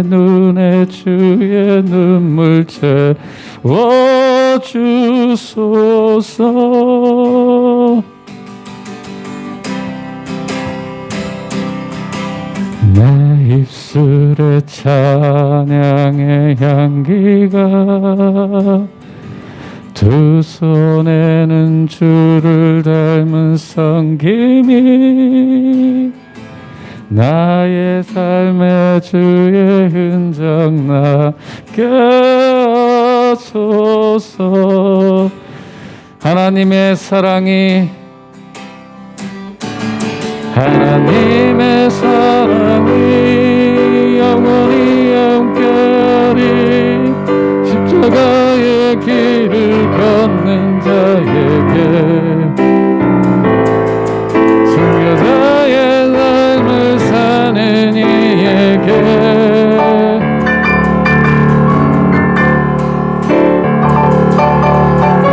눈에 주의 눈물 채워주소서. 내 입술에 찬양의 향기가 두 손에는 주를 닮은 섬김이 나의 삶에 주의 흔적 나게 하소서. 하나님의 사랑이 영원히 함께하리. 십자가의 길을 걷는 자에게 순교자의 삶을 사는 이에게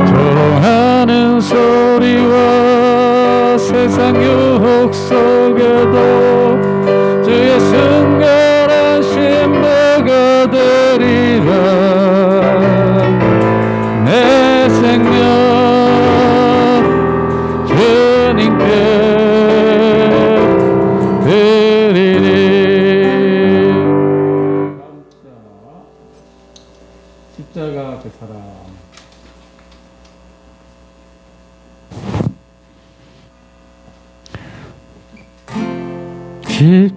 조롱하는 소리와 세상 유혹 속에도 주의 순결한 신부가 되리라. 내 생명 주님께 드리리. 십자가 그 사랑. 주여.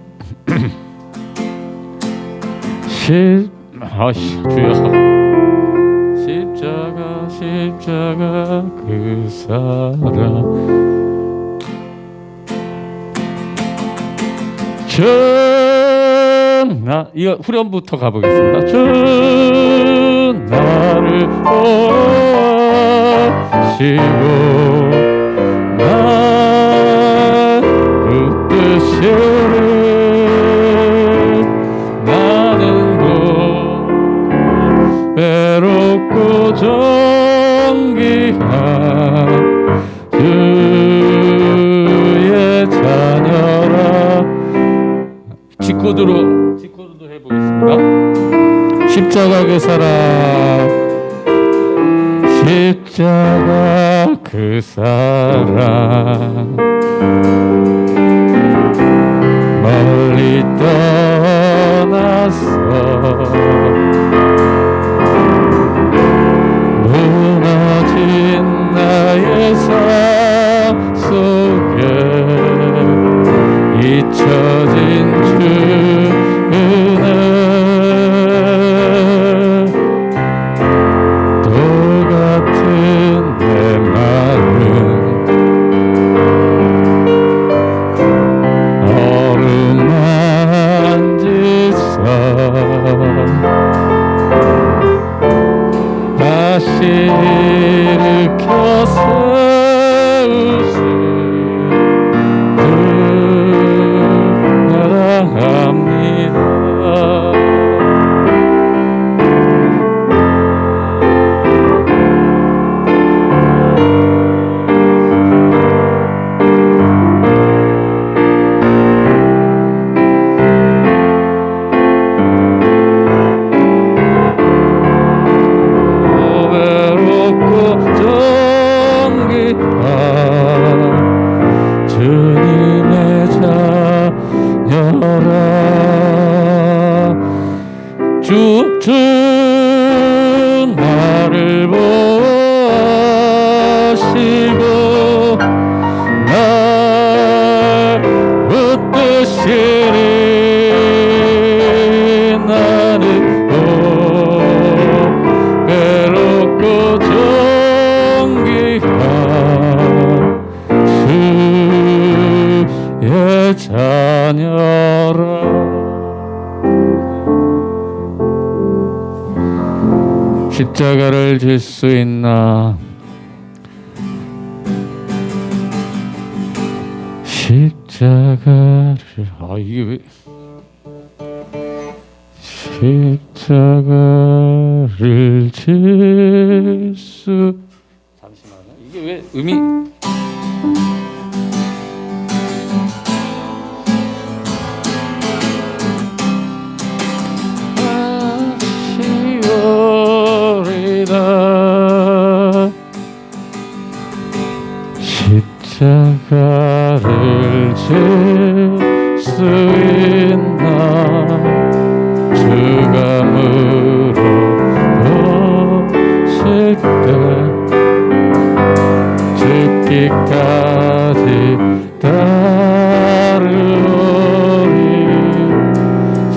십자가 그 사랑. 이거 후렴부터 가보겠습니다. 주 나를 보시고 날 붙드시리. 외롭고 존귀한 주의 자녀라. G코드로 해보겠습니다. 십자가 그 사랑. 십자가 그 사랑. 멀리 떠났어. 무너진 나의 삶 속에 잊혀진 주 은혜. 또 같은 내 마음 어루만진 다시 일으켜 세우신 주 사랑합니다. 주님의 자녀라. 주 나를 보시고 날 붙드시리. 나는 외롭고 존귀한 주의 자녀라. 십자가를 질 수 있나? 십자가를 이게 왜 십자가를 질 수 잠시만요. 이게 왜 음이 십자가를 질 수 있나 주가 물어보실 때 죽기까지 따르오리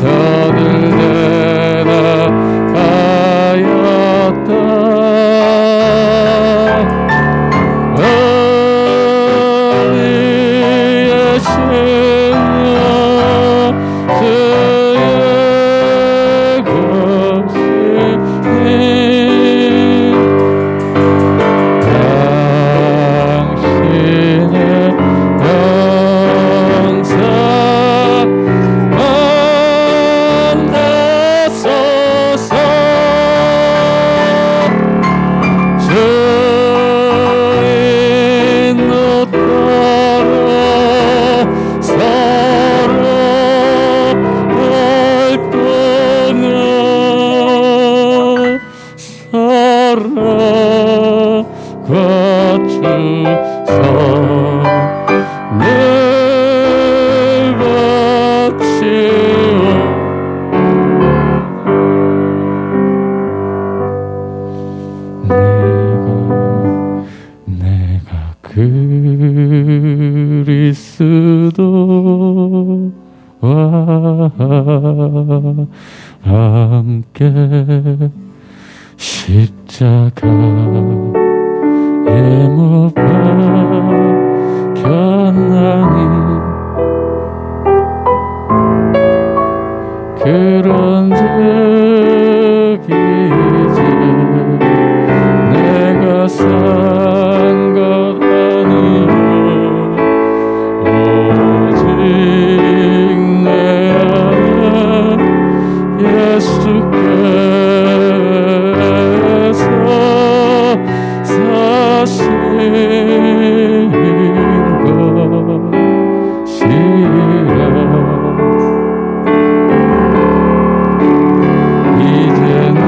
저들 대답하였다 어디에 신여 주의 것이니 당신의 영사 만나소서 주인 따라 서로 활동하여 서로가 주서 늘 바치오 내가 그리스도와 함께 십자가에 못 박혔나니 그런즉 이제 내가 산 것 아니요 오직 내 안에 예수께서 사신 것이라 이제 내가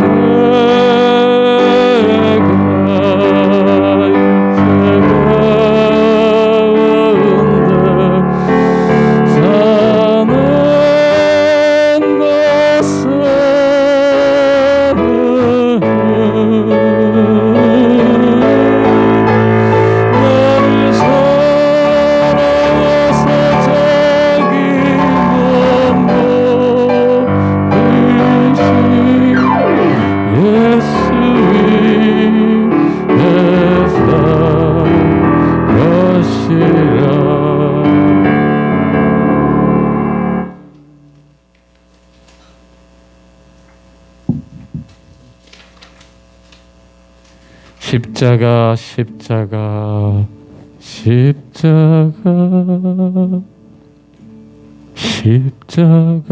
십자가 십자가 십자가 십자가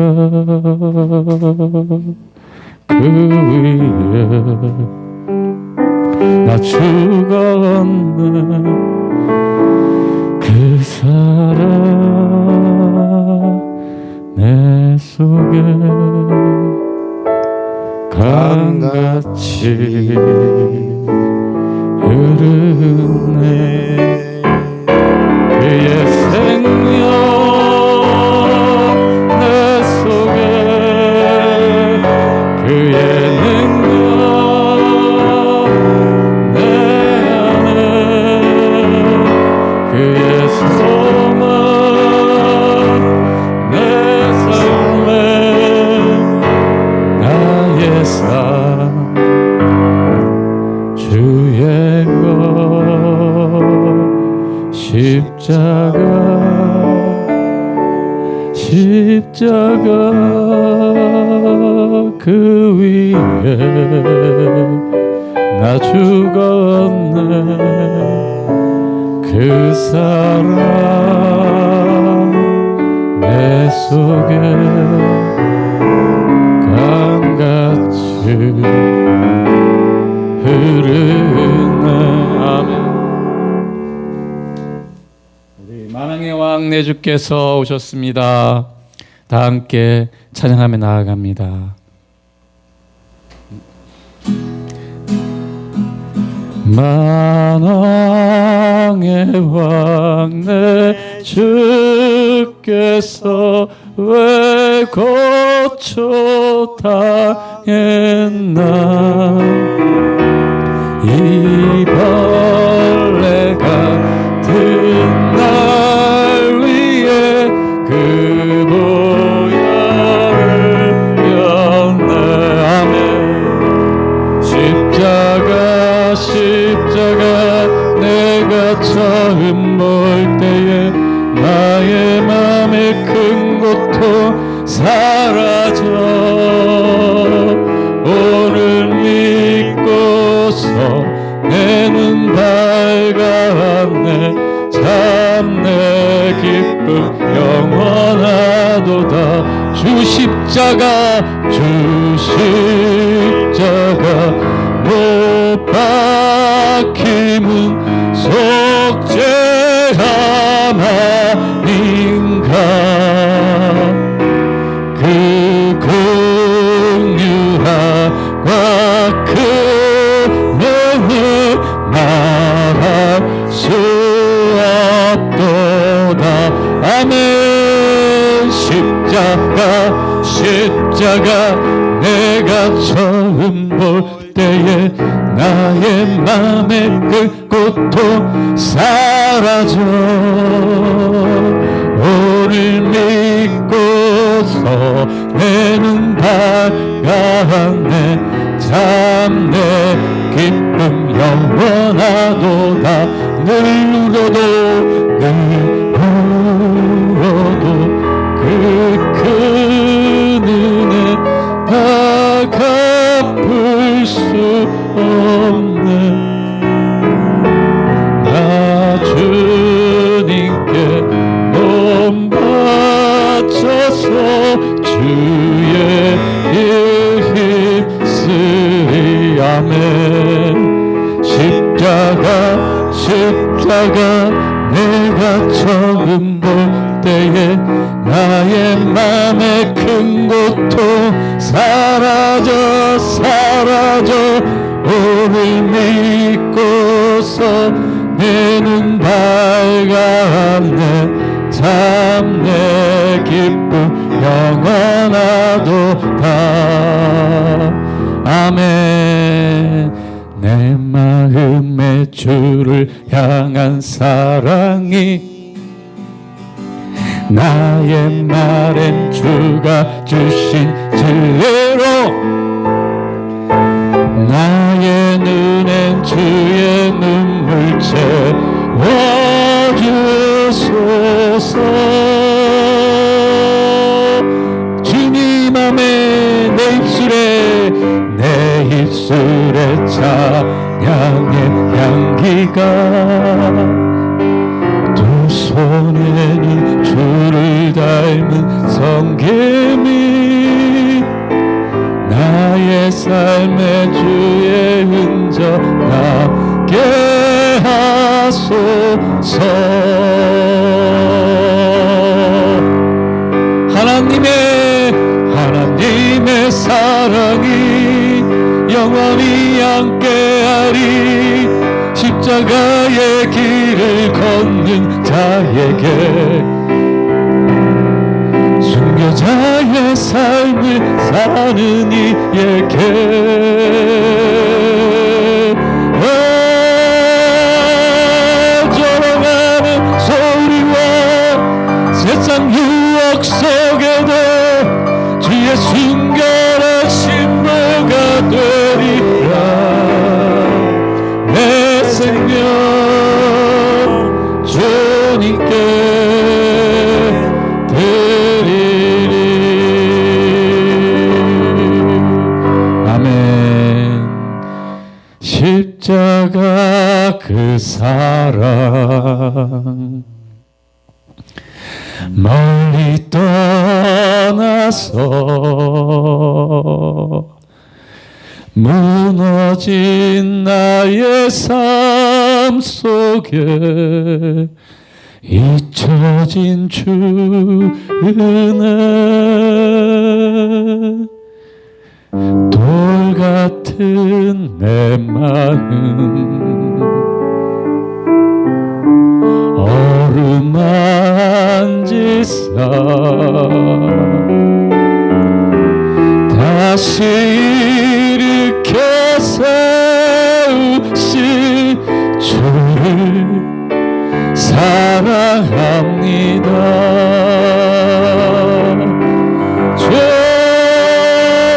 그 위에 나 죽었네 그 사랑 내 속에 강같이 흐르네 그의 생명 내 속에 그의 능력 내 안에 그의 소망 내 삶에 나의 삶 주의 것 십자가 십자가 그 위에 나 죽었네 그 사랑 내 속에 강같이 흐르네 아멘. 우리 만왕의 왕 내 주께서 오셨습니다. 다 함께 찬양하며 나아갑니다. 만왕의 왕 내 주께서 왜 고초당했나. 이 벌레가 든 날 위에 그 보혈을 변네. 아멘. 십자가 내가 처음 볼 때에 나의 맘에 큰 고통 사라져. 오늘 믿고서 내 눈 밝았네. 참 내 기쁨 영원하도다. 주 십자가 못 박힘은 속죄함 아닌가. 그 공유함과 은혜는 말할 수 없도다. 아멘. 십자가 내가 처음 볼 때에 나의 맘에 그 고통 사라져. 오늘 믿고서 내 눈 밝았네. 참 내 기쁨 영원하도다. 늘 울어도 그 큰 은혜 다 갚을 수 없네. 나 주님께 몸 바쳐서 주의 일 힘쓰리. 아멘. 십자가 내가 처음 볼 때에 나의 맘에 큰 고통 사라져. 오늘 믿고서 내 눈 밝았네. 참 내 기쁨 영원하도다. 아멘. 내 마음의 주를 향한 사랑이 나의 말엔 주가 주신 진리로 나의 눈엔 주의 눈물 채워주소서. 주님 맘에 내 입술에 찬양의 향기가 두 손에는 주를 닮은 성김이 나의 삶에 주의 흔적 남게 하소서. 하나님의 사랑이 영원히 함께하리. 십자가의 길을 걷는 자에게 순교자의 삶을 사는 이에게 절망하는 소리와 세상 유혹 속에도 주의 순결한 신부가 되리라. 내 생명 주님께 드리리. 아멘. 십자가 그 사랑 멀리 떠나서 무너진 나의 삶 속에 잊혀진 주 은혜 돌 같은 내 마음 만지사 다시 일으켜 세우신 주를 사랑합니다. 주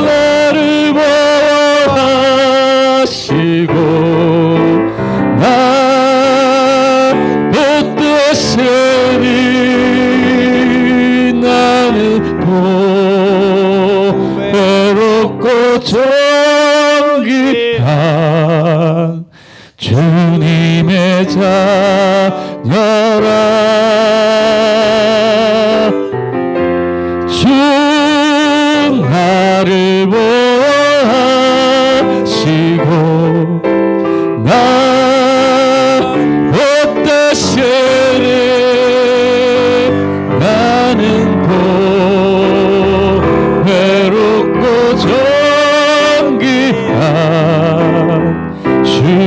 나를 보호하시고 나 못되시니 나는 외롭고 존귀한 주님의 자녀라. 주 나를 보호하시고 나 못되시니 나는 외롭고 존귀한 주의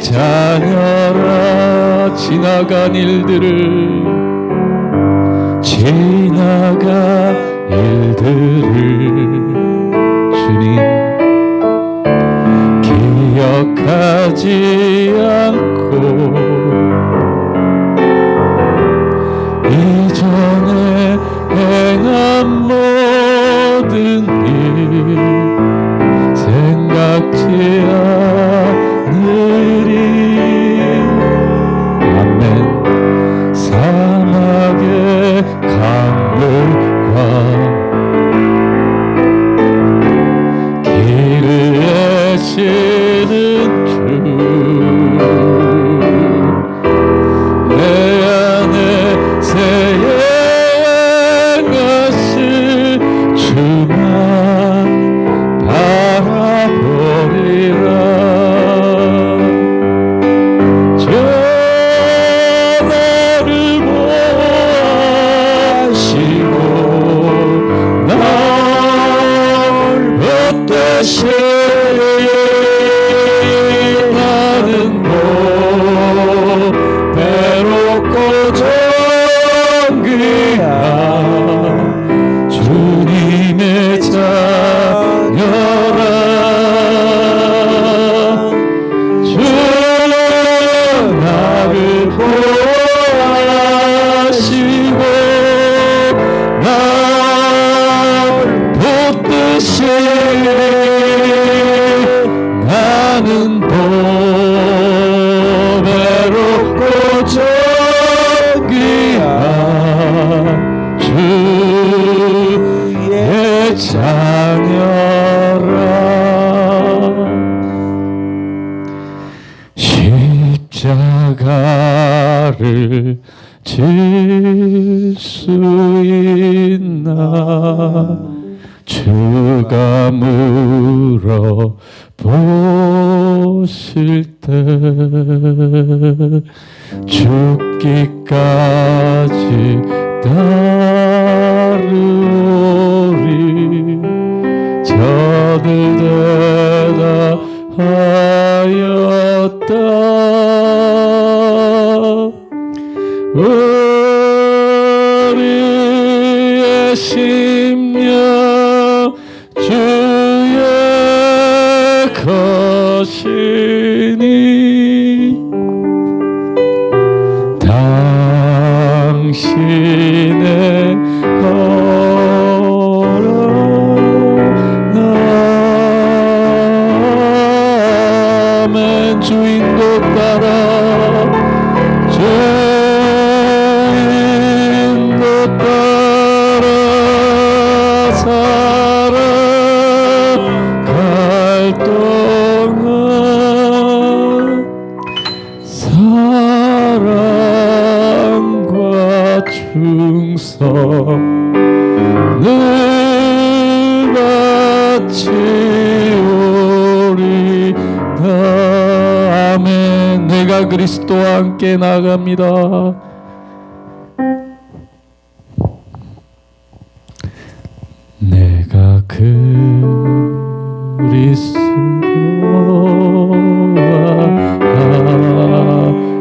자녀라. 지나간 일들을 주님 기억하지 않고 이전에 행한 모든 일 생각지 않으리. 아멘. 사막의 강물과 길을 애시는 주 내 안에 새 행하실 주만 바라보리라. 주 나를 보호하시고 날 못되시니 나는 외롭고 존귀한 주님의 자녀라. 주 나를 보호하시고 날 붙드시니 나는 외롭고 존귀한 주의 자녀라. 십자가를 질 수 있나 주가 물어보실 때 죽기까지 따르리. 저들 대답하였다. 우리의 심령 주의 것이니 당신의 거라. 아멘. 주인도 따라 주인도 따라 살아갈 동안 사랑과 충성을 바치오리다. 아멘. 내가 그리스도와 함께 나갑니다. 내가 그리스도와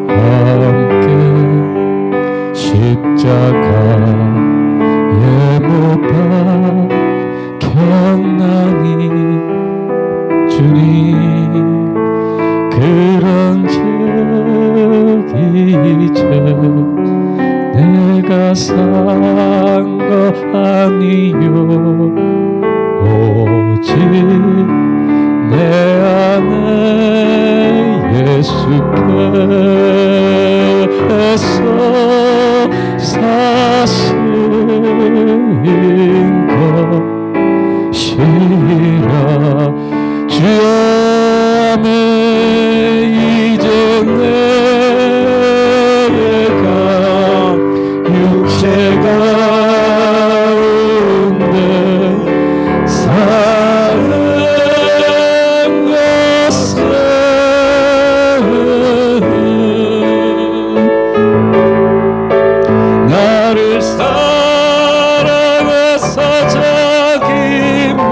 함께 사신 것이라. 주여 아멘. 이제 내가 육체가 온데 사는 것은 나를 사랑하사 자기 몸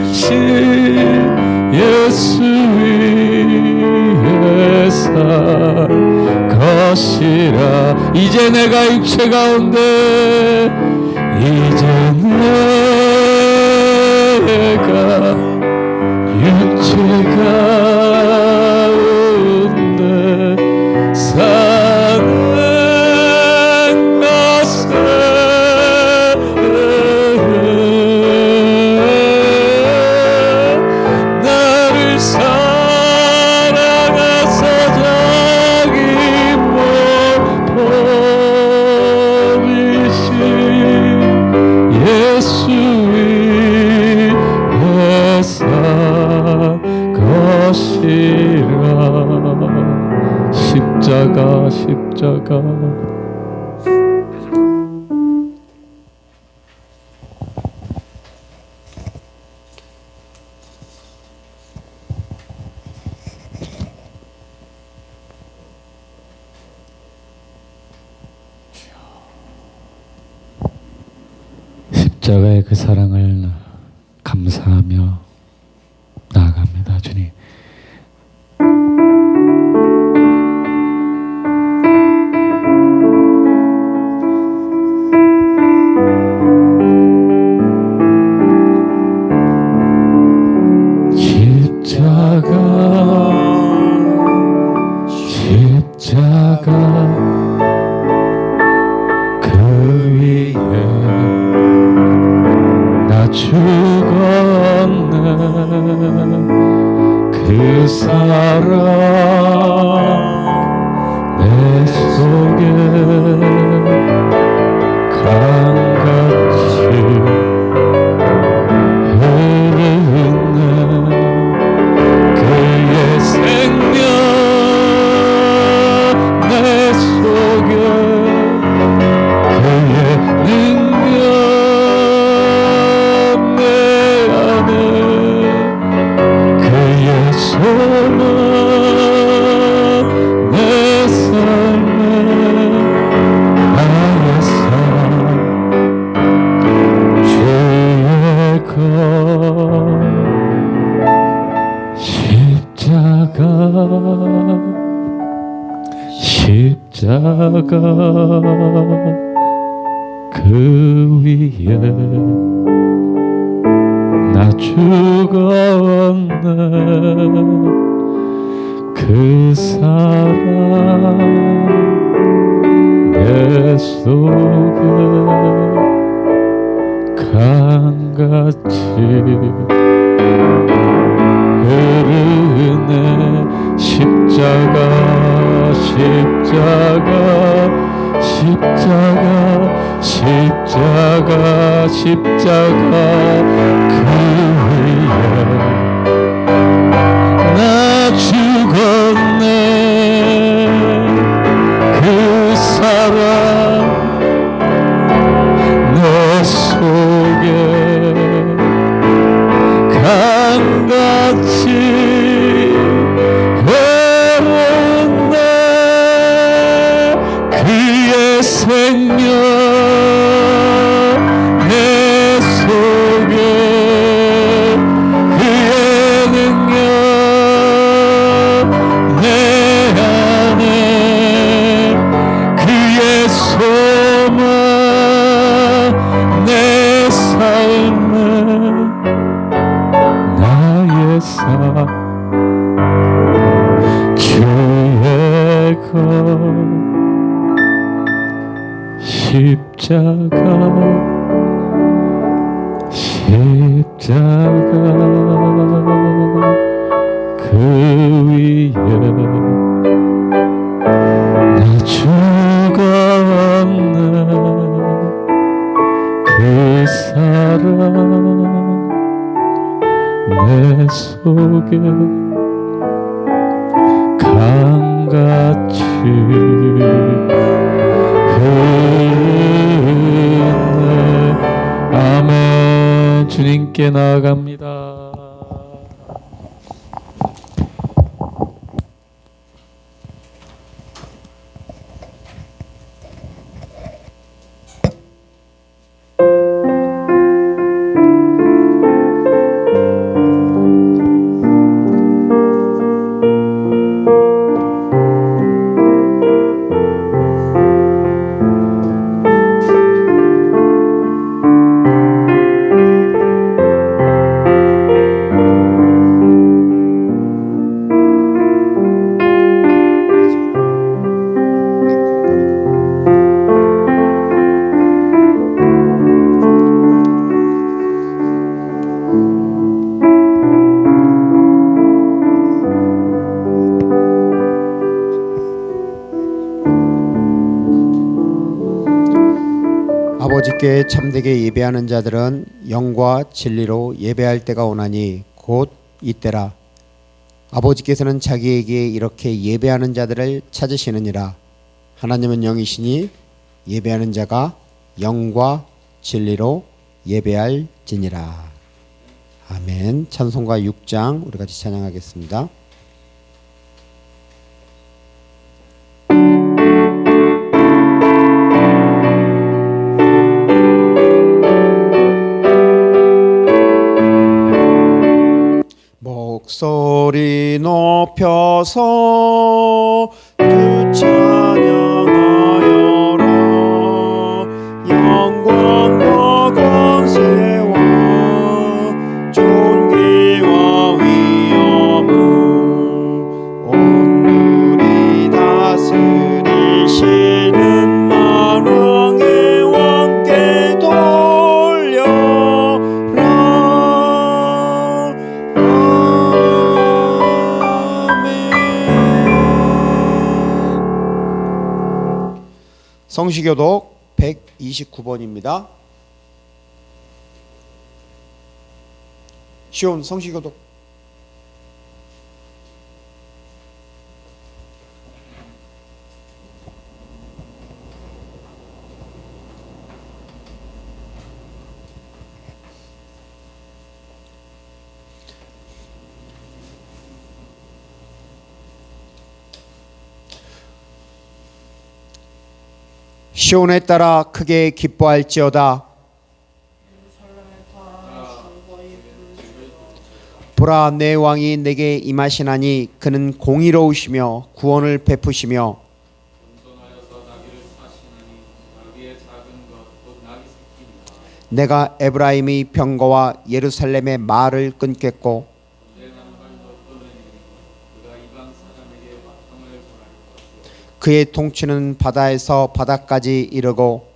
버리신 예수 위에 살 것이라. 이제 내가 육체 가운데 이제 내가 육체 가운데 사는 것은 나를 사랑하사 자기 몸 버리신 예수 위에 살 것이라. 십자가 십자가 십자가의 그 사랑을 감사하며 나아갑니다. 주님, 십자가 그 위에 나 죽었네. 그 사랑 내 속에 강같이 흐르네. 그의 생명 내 속에 그의 능력 내 안에 그의 소망 내 삶에 나의 삶 주의 것 십자가 십자가 그 위에 나 죽었네. 그 사랑 내 속에 강같이 흐르네. 십자가 십자가 십자가 십자가 십자가 그 위에 나 죽었네. 그 사랑 내 속에 강같이 흐르네. 그의 생명 내 속에 그의 능력 내 안에 그의 소망 내 삶에 나의 삶 주의 것 십자가 십자가 그 위에 나 죽어왔네. 그 사랑 내 속에 강같이 흐르네. 아멘. 주님께 나아갑니다. 아버지께 참되게 예배하는 자들은 영과 진리로 예배할 때가 오나니 곧 이때라. 아버지께서는 자기에게 이렇게 예배하는 자들을 찾으시느니라. 하나님은 영이시니 예배하는 자가 영과 진리로 예배할지니라. 아멘. 찬송가 6장 우리 같이 찬양하겠습니다. 목소리 높여서 주 찬양하여라. 영광과 권세와 존귀와 위엄을 온누리 다스리시는 만왕의 왕께 돌려라. 성시교독 129번입니다. 시온 성시교독. 시온에 따라 크게 기뻐할지어다. 보라, 내 왕이 내게 임하시나니 그는 공의로우시며 구원을 베푸시며 내가 에브라임의 병거와 예루살렘의 말을 끊겠고 그의 통치는 바다에서 바다까지 이르고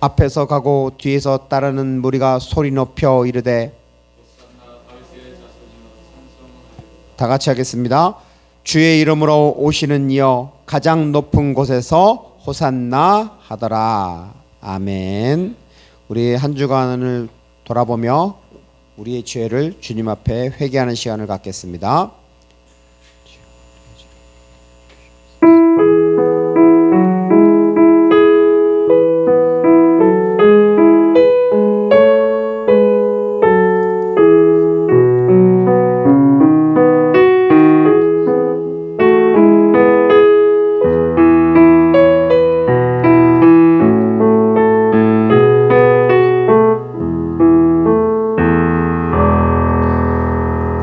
앞에서 가고 뒤에서 따르는 무리가 소리 높여 이르되. 다 같이 하겠습니다. 주의 이름으로 오시는 이여 가장 높은 곳에서 호산나 하더라. 아멘. 우리 한 주간을 돌아보며 우리의 죄를 주님 앞에 회개하는 시간을 갖겠습니다.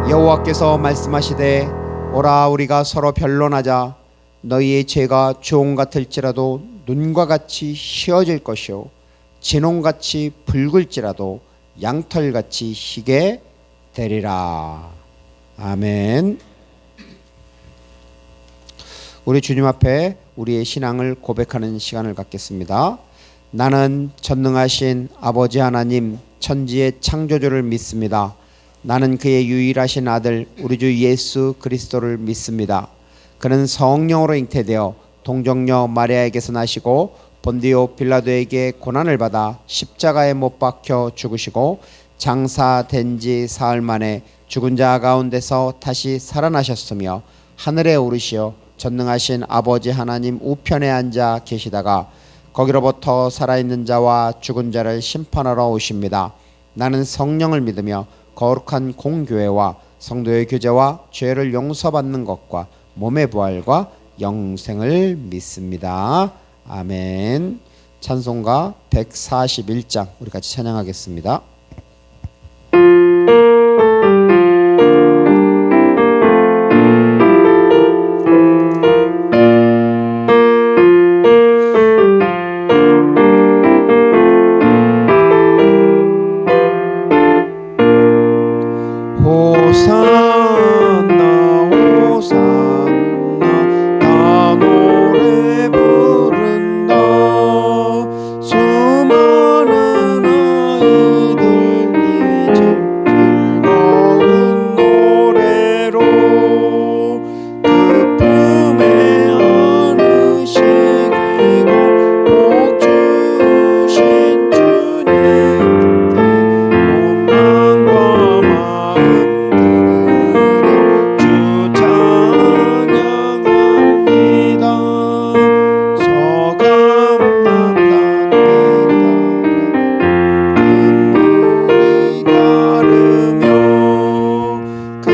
여호와께서 말씀하시되 오라 우리가 서로 변론하자. 너희의 죄가 주홍 같을지라도 눈과 같이 희어질 것이요 진홍같이 붉을지라도 양털같이 희게 되리라. 아멘. 우리 주님 앞에 우리의 신앙을 고백하는 시간을 갖겠습니다. 나는 전능하신 아버지 하나님 천지의 창조주를 믿습니다. 나는 그의 유일하신 아들 우리 주 예수 그리스도를 믿습니다. 그는 성령으로 잉태되어 동정녀 마리아에게서 나시고 본디오 빌라도에게 고난을 받아 십자가에 못 박혀 죽으시고 장사된 지 사흘 만에 죽은 자 가운데서 다시 살아나셨으며 하늘에 오르시어 전능하신 아버지 하나님 우편에 앉아 계시다가 거기로부터 살아있는 자와 죽은 자를 심판하러 오십니다. 나는 성령을 믿으며 거룩한 공교회와 성도의 교제와 죄를 용서받는 것과 몸의 부활과 영생을 믿습니다. 아멘. 찬송가 141장 우리 같이 찬양하겠습니다. 호산나 호산나 나 노래 부른다. 수많은 아이들 이제 즐거운 노래로 그 품에 안으시고 복 주신 주님께 원망과 마음 주 찬양합니다. 서감남산 눈물이 따르며 그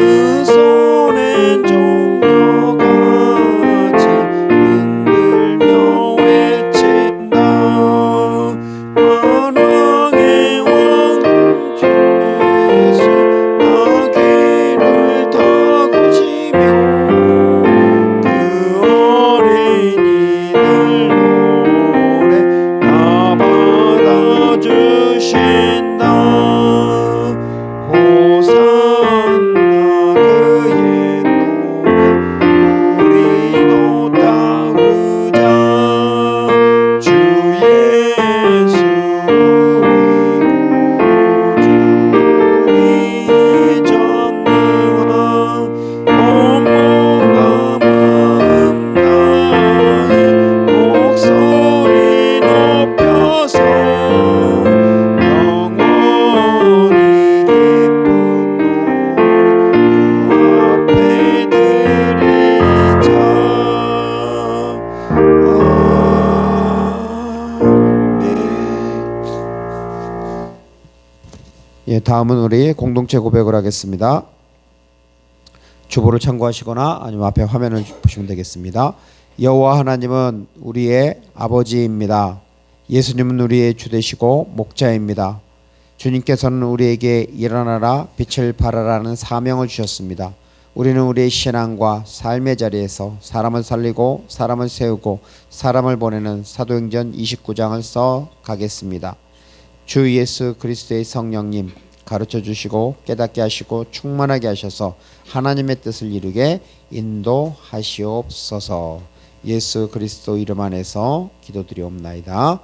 손엔 종려같이 흔들며 외친다. 만왕의 왕 주 예수 나 귀를 닫으시며 그 어린이들 노래 다 받아주신다. 호산나 그의 노래 우리도 따르자. 주 예수 우리 구주 전능한 온몸과 마음 다해 목소리 높여서 영원히 기쁜 노래 주 앞에 드리자. 예, 다음은 우리 공동체 고백을 하겠습니다. 주보를 참고하시거나 아니면 앞에 화면을 보시면 되겠습니다. 여호와 하나님은 우리의 아버지입니다. 예수님은 우리의 주 되시고 목자입니다. 주님께서는 우리에게 일어나라 빛을 발하라는 사명을 주셨습니다. 우리는 우리의 신앙과 삶의 자리에서 사람을 살리고 사람을 세우고 사람을 보내는 사도행전 29장을 써 가겠습니다. 주 예수 그리스도의 성령님 가르쳐 주시고 깨닫게 하시고 충만하게 하셔서 하나님의 뜻을 이루게 인도하시옵소서. 예수 그리스도 이름 안에서 기도드리옵나이다.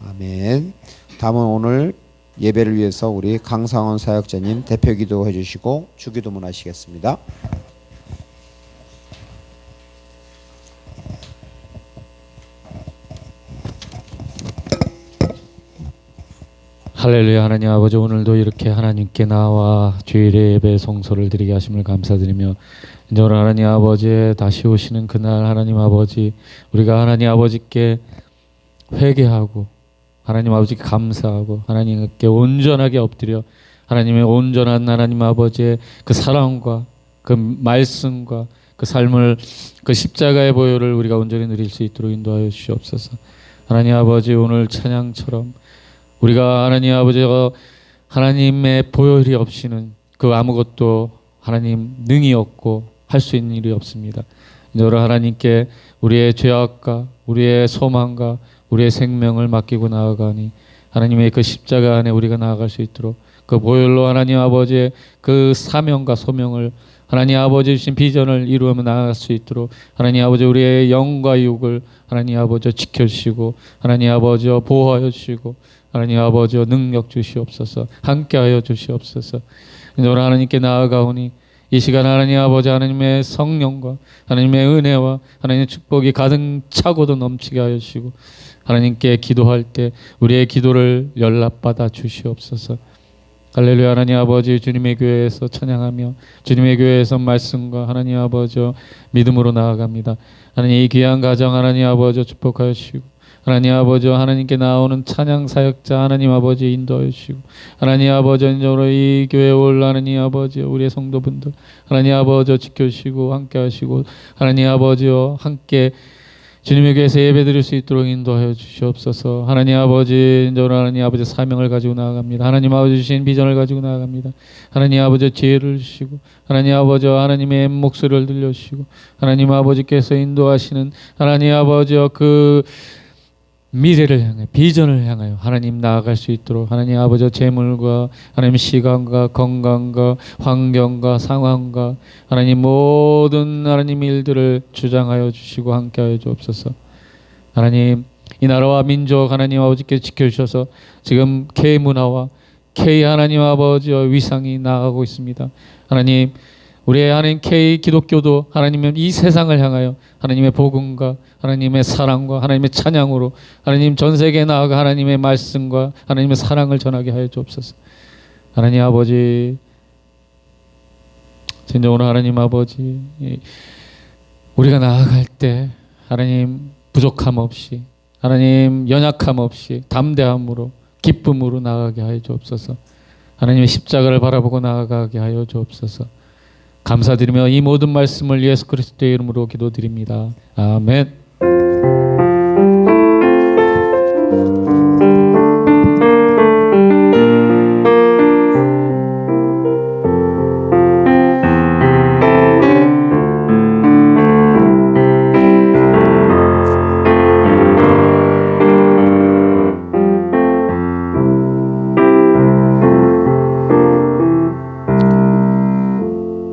아멘. 다음은 오늘 예배를 위해서 우리 강상원 사역자님 대표 기도해 주시고 주기도문 하시겠습니다. 할렐루야. 하나님 아버지, 오늘도 이렇게 하나님께 나와 주일의 예배 성소를 드리게 하심을 감사드리며 이제 오늘 하나님 아버지 다시 오시는 그날 하나님 아버지 우리가 하나님 아버지께 회개하고 하나님 아버지께 감사하고 하나님께 온전하게 엎드려 하나님의 온전한 하나님 아버지의 그 사랑과 그 말씀과 그 삶을 그 십자가의 보혈을 우리가 온전히 누릴 수 있도록 인도하여 주시옵소서. 하나님 아버지, 오늘 찬양처럼 우리가 하나님 아버지가 하나님의 보혈이 없이는 그 아무것도 하나님 능히 없고 할 수 있는 일이 없습니다. 오늘 하나님께 우리의 죄악과 우리의 소망과 우리의 생명을 맡기고 나아가니 하나님의 그 십자가 안에 우리가 나아갈 수 있도록 그 보혈로 하나님 아버지의 그 사명과 소명을 하나님 아버지 주신 비전을 이루어 나아갈 수 있도록 하나님 아버지 우리의 영과 육을 하나님 아버지 지켜주시고 하나님 아버지 보호하여 주시고 하나님 아버지 능력 주시옵소서. 함께하여 주시옵소서. 이제 오늘 하나님께 나아가오니 이 시간 하나님 아버지 하나님의 성령과 하나님의 은혜와 하나님의 축복이 가득 차고도 넘치게 하여 주시고 하나님께 기도할 때 우리의 기도를 연락받아 주시옵소서. 할렐루야. 하나님 아버지 주님의 교회에서 찬양하며 주님의 교회에서 말씀과 하나님 아버지 믿음으로 나아갑니다. 하나님 이 귀한 가정 하나님 아버지 축복하여 주시고 하나님 아버지 하나님께 나오는 찬양 사역자 하나님 아버지 인도하여 주시고 하나님 아버지 인적으로 이 교회에 올 하나님 아버지 우리의 성도분들 하나님 아버지 지켜주시고 함께 하시고 하나님 아버지와 함께 주님의 교회에서 예배드릴 수 있도록 인도하여 주시옵소서. 하나님 아버지 인적으로 하나님 아버지 사명을 가지고 나아갑니다. 하나님 아버지 주신 비전을 가지고 나아갑니다. 하나님 아버지 지혜를 주시고 하나님 아버지 하나님의 목소리를 들려주시고 하나님 아버지께서 인도하시는 하나님 아버지와 그 미래를 향해 비전을 향하여 하나님 나아갈 수 있도록 하나님 아버지 재물과 하나님 시간과 건강과 환경과 상황과 하나님 모든 하나님 일들을 주장하여 주시고 함께하여 주옵소서. 하나님 이 나라와 민족 하나님 아버지께 지켜주셔서 지금 K 문화와 K 하나님 아버지의 위상이 나아가고 있습니다. 하나님 우리의 하나님 K 기독교도 하나님은 이 세상을 향하여 하나님의 복음과 하나님의 사랑과 하나님의 찬양으로 하나님 전 세계에 나아가 하나님의 말씀과 하나님의 사랑을 전하게 하여 주옵소서. 하나님 아버지 진정 오늘 하나님 아버지 우리가 나아갈 때 하나님 부족함 없이 하나님 연약함 없이 담대함으로 기쁨으로 나아가게 하여 주옵소서. 하나님의 십자가를 바라보고 나아가게 하여 주옵소서. 감사드리며 이 모든 말씀을 예수 그리스도의 이름으로 기도드립니다. 아멘.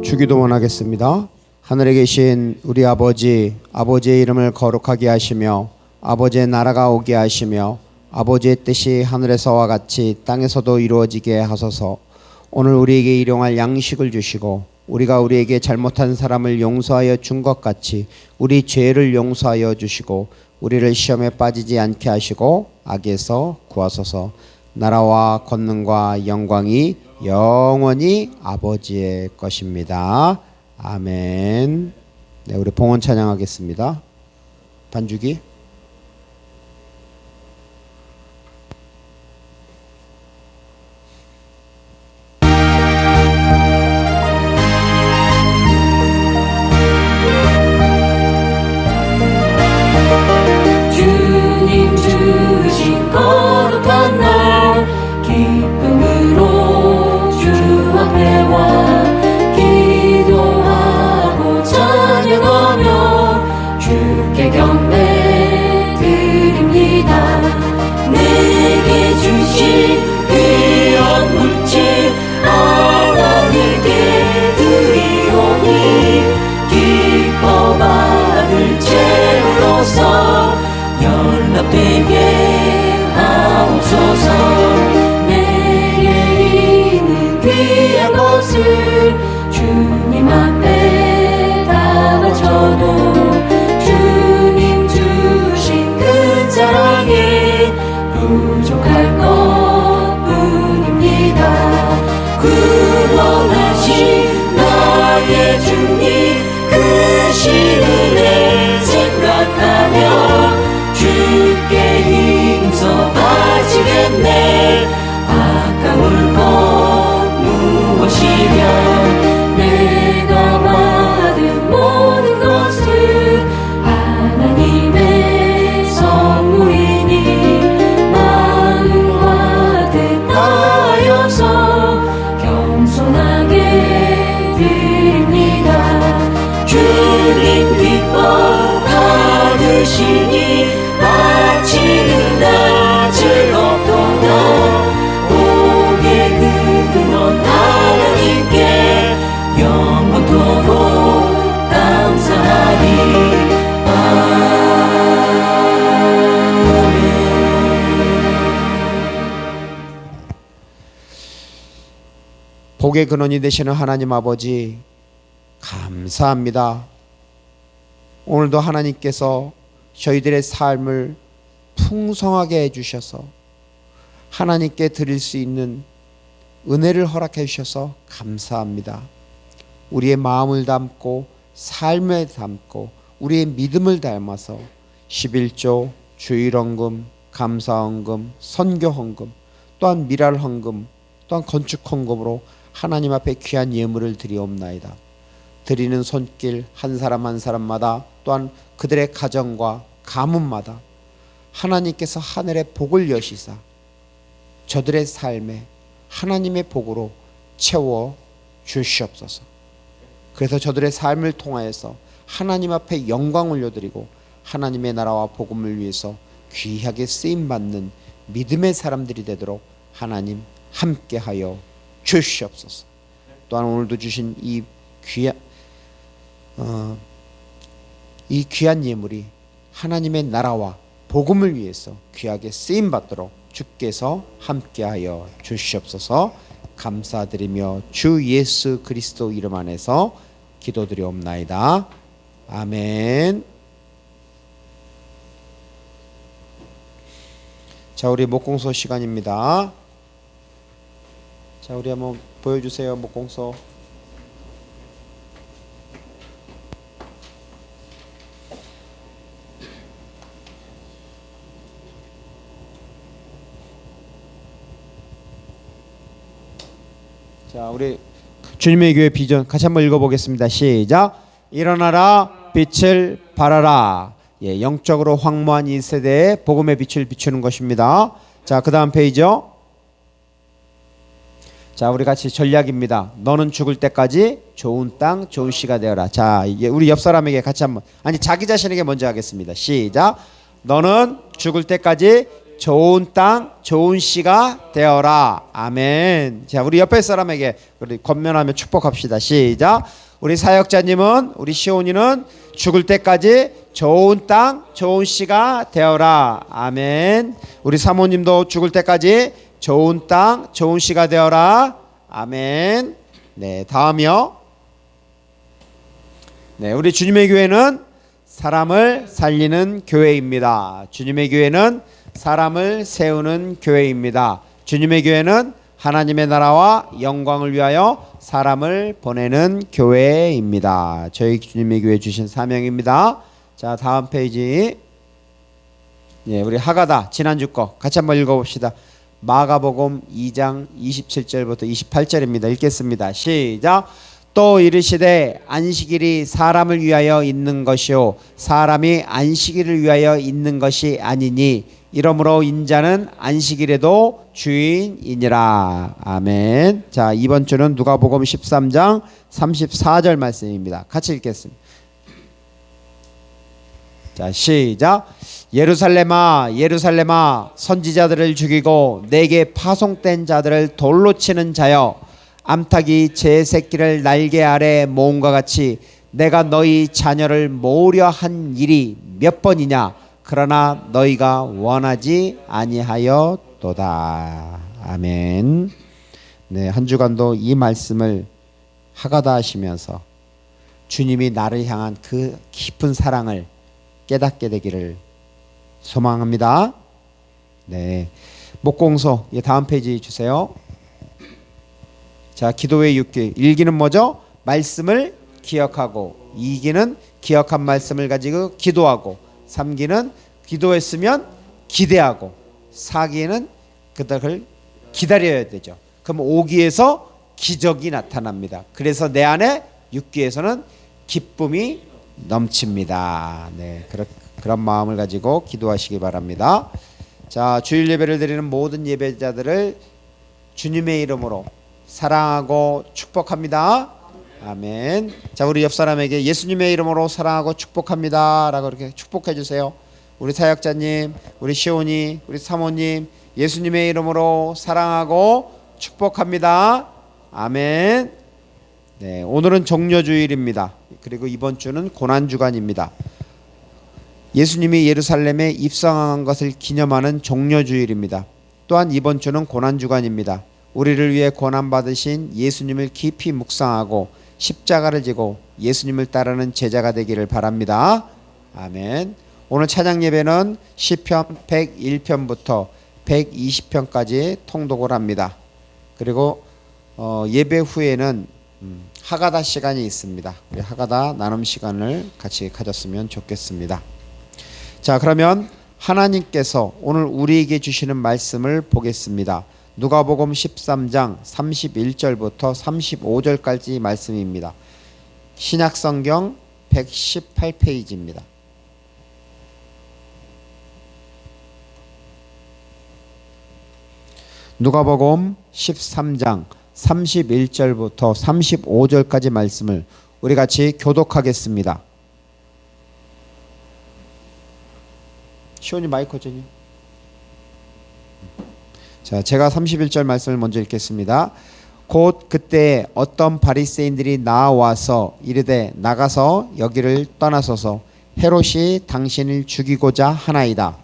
주기도 원하겠습니다. 하늘에 계신 우리 아버지, 아버지의 이름을 거룩하게 하시며 아버지의 나라가 오게 하시며 아버지의 뜻이 하늘에서와 같이 땅에서도 이루어지게 하소서. 오늘 우리에게 일용할 양식을 주시고 우리가 우리에게 잘못한 사람을 용서하여 준 것 같이 우리 죄를 용서하여 주시고 우리를 시험에 빠지지 않게 하시고 악에서 구하소서. 나라와 권능과 영광이 영원히 아버지의 것입니다. 아멘. 네, 우리 봉헌 찬양하겠습니다. 반주기. 주님 주신 거룩한 날 기쁨으로 주 앞에 와 기도하고 찬양하며 주께 경배 복의 근원이 되시는 하나님 아버지 감사합니다. 오늘도 하나님께서 저희들의 삶을 풍성하게 해주셔서 하나님께 드릴 수 있는 은혜를 허락해 주셔서 감사합니다. 우리의 마음을 담고 삶을 담고 우리의 믿음을 닮아서 11조, 주일헌금, 감사헌금, 선교헌금, 또한 미랄헌금, 또한 건축헌금으로 하나님 앞에 귀한 예물을 드리옵나이다. 드리는 손길 한 사람 한 사람마다 또한 그들의 가정과 가문마다 하나님께서 하늘의 복을 여시사 저들의 삶에 하나님의 복으로 채워 주시옵소서. 그래서 저들의 삶을 통하여서 하나님 앞에 영광 올려드리고 하나님의 나라와 복음을 위해서 귀하게 쓰임받는 믿음의 사람들이 되도록 하나님 함께하여 주시옵소서. 또한 오늘도 주신 이 귀한 예물이 하나님의 나라와 복음을 위해서 귀하게 쓰임받도록 주께서 함께하여 주시옵소서. 감사드리며 주 예수 그리스도 이름 안에서 기도드리옵나이다. 아멘. 자, 우리 목공소 시간입니다. 자, 우리 한번 보여주세요. 목공소. 자, 우리 주님의 교회 비전 같이 한번 읽어보겠습니다. 시작. 일어나라, 빛을 발하라. 예, 영적으로 황무한 이 세대에 복음의 빛을 비추는 것입니다. 자, 그 다음 페이지요. 자, 우리 같이 전략입니다. 너는 죽을 때까지 좋은 땅, 좋은 씨가 되어라. 자, 이게 우리 옆 사람에게 같이 한번, 아니 자기 자신에게 먼저 하겠습니다. 시작. 너는 죽을 때까지 좋은 땅, 좋은 씨가 되어라. 아멘. 자, 우리 옆에 사람에게 우리 권면하며 축복합시다. 시작. 우리 사역자님은, 우리 시온이는 죽을 때까지 좋은 땅, 좋은 씨가 되어라. 아멘. 우리 사모님도 죽을 때까지 좋은 땅, 좋은 씨가 되어라. 아멘. 네, 다음이요. 네, 우리 주님의 교회는 사람을 살리는 교회입니다. 주님의 교회는 사람을 세우는 교회입니다. 주님의 교회는 하나님의 나라와 영광을 위하여 사람을 보내는 교회입니다. 저희 주님의 교회 주신 사명입니다. 자, 다음 페이지. 예, 우리 하가다 지난주 거 같이 한번 읽어봅시다. 마가복음 2장 27절부터 28절입니다. 읽겠습니다. 시작. 또 이르시되 안식일이 사람을 위하여 있는 것이요 사람이 안식일을 위하여 있는 것이 아니니 이러므로 인자는 안식일에도 주인이니라. 아멘. 자, 이번 주는 누가복음 13장 34절 말씀입니다. 같이 읽겠습니다. 자, 시작. 예루살렘아 예루살렘아 선지자들을 죽이고 내게 파송된 자들을 돌로 치는 자여 암탉이 제 새끼를 날개 아래 모음과 같이 내가 너희 자녀를 모으려 한 일이 몇 번이냐. 그러나 너희가 원하지 아니하였도다. 아멘. 네, 한 주간도 이 말씀을 하가다 하시면서 주님이 나를 향한 그 깊은 사랑을 깨닫게 되기를 소망합니다. 네, 목공소 다음 페이지 주세요. 자, 기도의 6기. 1기는 뭐죠? 말씀을 기억하고, 2기는 기억한 말씀을 가지고 기도하고, 3기는 기도했으면 기대하고, 4기에는 그들을 기다려야 되죠. 그럼 5기에서 기적이 나타납니다. 그래서 내 안에 6기에서는 기쁨이 넘칩니다. 네, 그런 마음을 가지고 기도하시기 바랍니다. 자, 주일 예배를 드리는 모든 예배자들을 주님의 이름으로 사랑하고 축복합니다. 아멘. 자, 우리 옆 사람에게 예수님의 이름으로 사랑하고 축복합니다 라고 이렇게 축복해 주세요. 우리 사역자님, 우리 시온이, 우리 사모님, 예수님의 이름으로 사랑하고 축복합니다. 아멘. 네, 오늘은 종려주일입니다. 그리고 이번 주는 고난주간입니다. 예수님이 예루살렘에 입성한 것을 기념하는 종려주일입니다. 또한 이번 주는 고난주간입니다. 우리를 위해 고난 받으신 예수님을 깊이 묵상하고 십자가를 지고 예수님을 따르는 제자가 되기를 바랍니다. 아멘. 오늘 찬양 예배는 시편 101편부터 120편까지 통독을 합니다. 그리고 예배 후에는 하가다 시간이 있습니다. 우리 하가다 나눔 시간을 같이 가졌으면 좋겠습니다. 자, 그러면 하나님께서 오늘 우리에게 주시는 말씀을 보겠습니다. 누가복음 13장 31절부터 35절까지 말씀입니다. 신약성경 118페이지입니다. 누가복음 13장 31절부터 35절까지 말씀을 우리 같이 교독하겠습니다. 시온이 마이크 좀. 자, 제가 31절 말씀을 먼저 읽겠습니다. 곧 그때 어떤 바리새인들이 나와서 이르되 나가서 여기를 떠나소서 헤롯이 당신을 죽이고자 하나이다.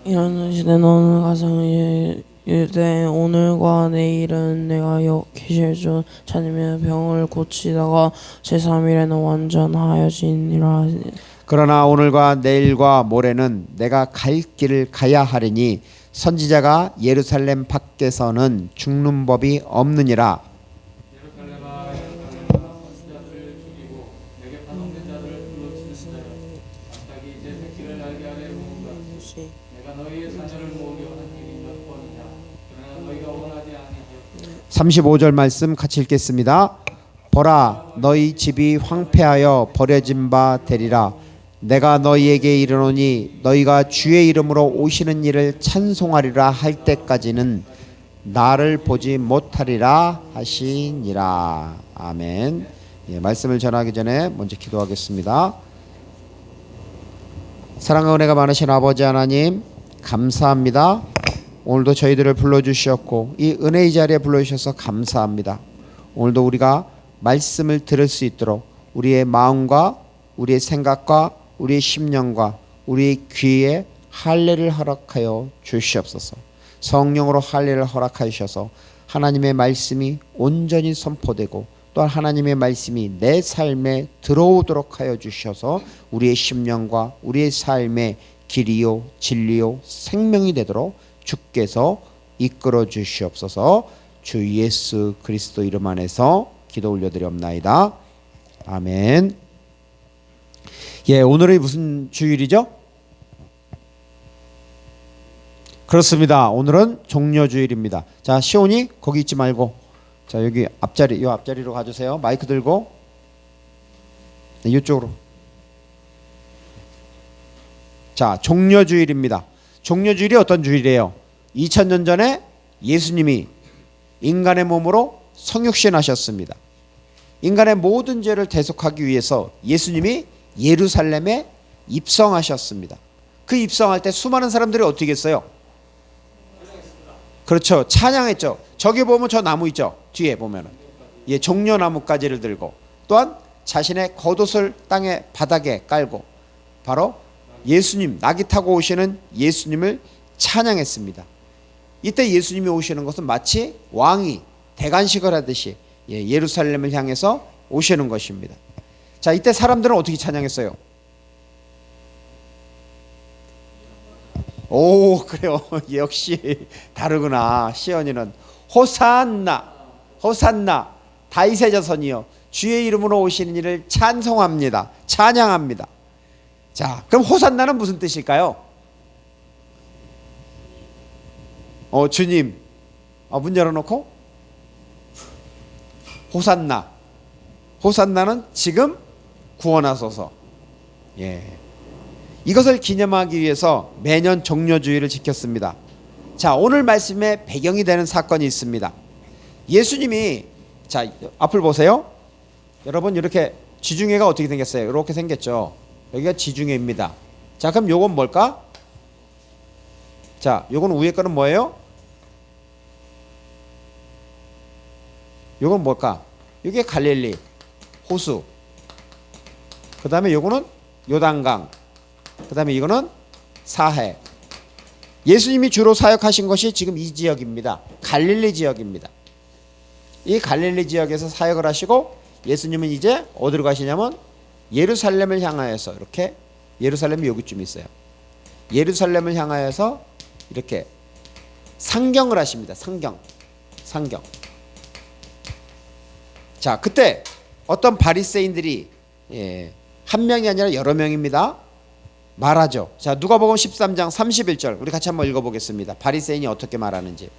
이런 시대는 어느 가상에 이르되 오늘과 내일은 내가 계실 줄 찾으며 병을 고치다가 제3일에는 완전하여지니라. 그러나 오늘과 내일과 모레는 내가 갈 길을 가야 하리니 선지자가 예루살렘 밖에서는 죽는 법이 없느니라. 너희의 자녀를 모으려 한 일이 몇 번이냐 그러나 너희가 원하지 아니하였고 35절 말씀 같이 읽겠습니다. 보라 너희 집이 황폐하여 버려진 바 되리라. 내가 너희에게 이르노니 너희가 주의 이름으로 오시는 일을 찬송하리라 할 때까지는 나를 보지 못하리라 하시니라. 아멘. 예, 말씀을 전하기 전에 먼저 기도하겠습니다. 사랑과 은혜가 많으신 아버지 하나님 감사합니다. 오늘도 저희들을 불러주셨고 이 은혜의 자리에 불러주셔서 감사합니다. 오늘도 우리가 말씀을 들을 수 있도록 우리의 마음과 우리의 생각과 우리의 심령과 우리의 귀에 할례를 허락하여 주시옵소서. 성령으로 할례를 허락하여 주셔서 하나님의 말씀이 온전히 선포되고 또한 하나님의 말씀이 내 삶에 들어오도록 하여 주셔서 우리의 심령과 우리의 삶의 길이요 진리요 생명이 되도록 주께서 이끌어 주시옵소서. 주 예수 그리스도 이름 안에서 기도 올려드리옵나이다. 아멘. 예, 오늘이 무슨 주일이죠? 그렇습니다. 오늘은 종려주일입니다. 자, 시온이 거기 있지 말고 자 여기 앞자리 요 앞자리로 가주세요. 마이크 들고 네, 이쪽으로. 자, 종려주일입니다. 종려주일이 어떤 주일이에요? 2000년 전에 예수님이 인간의 몸으로 성육신하셨습니다. 인간의 모든 죄를 대속하기 위해서 예수님이 예루살렘에 입성하셨습니다. 그 입성할 때 수많은 사람들이 어떻게 했어요? 그렇죠. 찬양했죠. 저기 보면 저 나무 있죠. 뒤에 보면은 예, 종려나무가지를 들고 또한 자신의 겉옷을 땅에 바닥에 깔고 바로 예수님 낙이 타고 오시는 예수님을 찬양했습니다. 이때 예수님이 오시는 것은 마치 왕이 대관식을 하듯이 예, 예루살렘을 향해서 오시는 것입니다. 자, 이때 사람들은 어떻게 찬양했어요? 오, 그래요. 역시 다르구나. 시온이는 호산나, 호산나, 다윗의 자손이여 주의 이름으로 오시는 이를 찬송합니다. 찬양합니다. 자, 그럼 호산나는 무슨 뜻일까요? 주님. 문 열어놓고 호산나. 호산나는 지금 구원하소서. 예. 이것을 기념하기 위해서 매년 종려주일을 지켰습니다. 자, 오늘 말씀의 배경이 되는 사건이 있습니다. 예수님이 자, 앞을 보세요. 여러분 이렇게 지중해가 어떻게 생겼어요? 이렇게 생겼죠. 여기가 지중해입니다. 자, 그럼 요건 뭘까? 자, 요건 위에 거는 뭐예요? 요건 뭘까? 이게 갈릴리 호수. 그 다음에 요거는 요단강. 그 다음에 이거는 사해. 예수님이 주로 사역하신 것이 지금 이 지역입니다. 갈릴리 지역입니다. 이 갈릴리 지역에서 사역을 하시고 예수님은 이제 어디로 가시냐면 예루살렘을 향하여서 이렇게 예루살렘이 여기쯤 있어요. 예루살렘을 향하여서 이렇게 상경을 하십니다. 상경. 자, 그때 어떤 바리새인들이 한 명이 아니라 여러 명입니다. 말하죠. 자, 누가복음 13장 31절 우리 같이 한번 읽어보겠습니다. 바리새인이 어떻게 말하는지.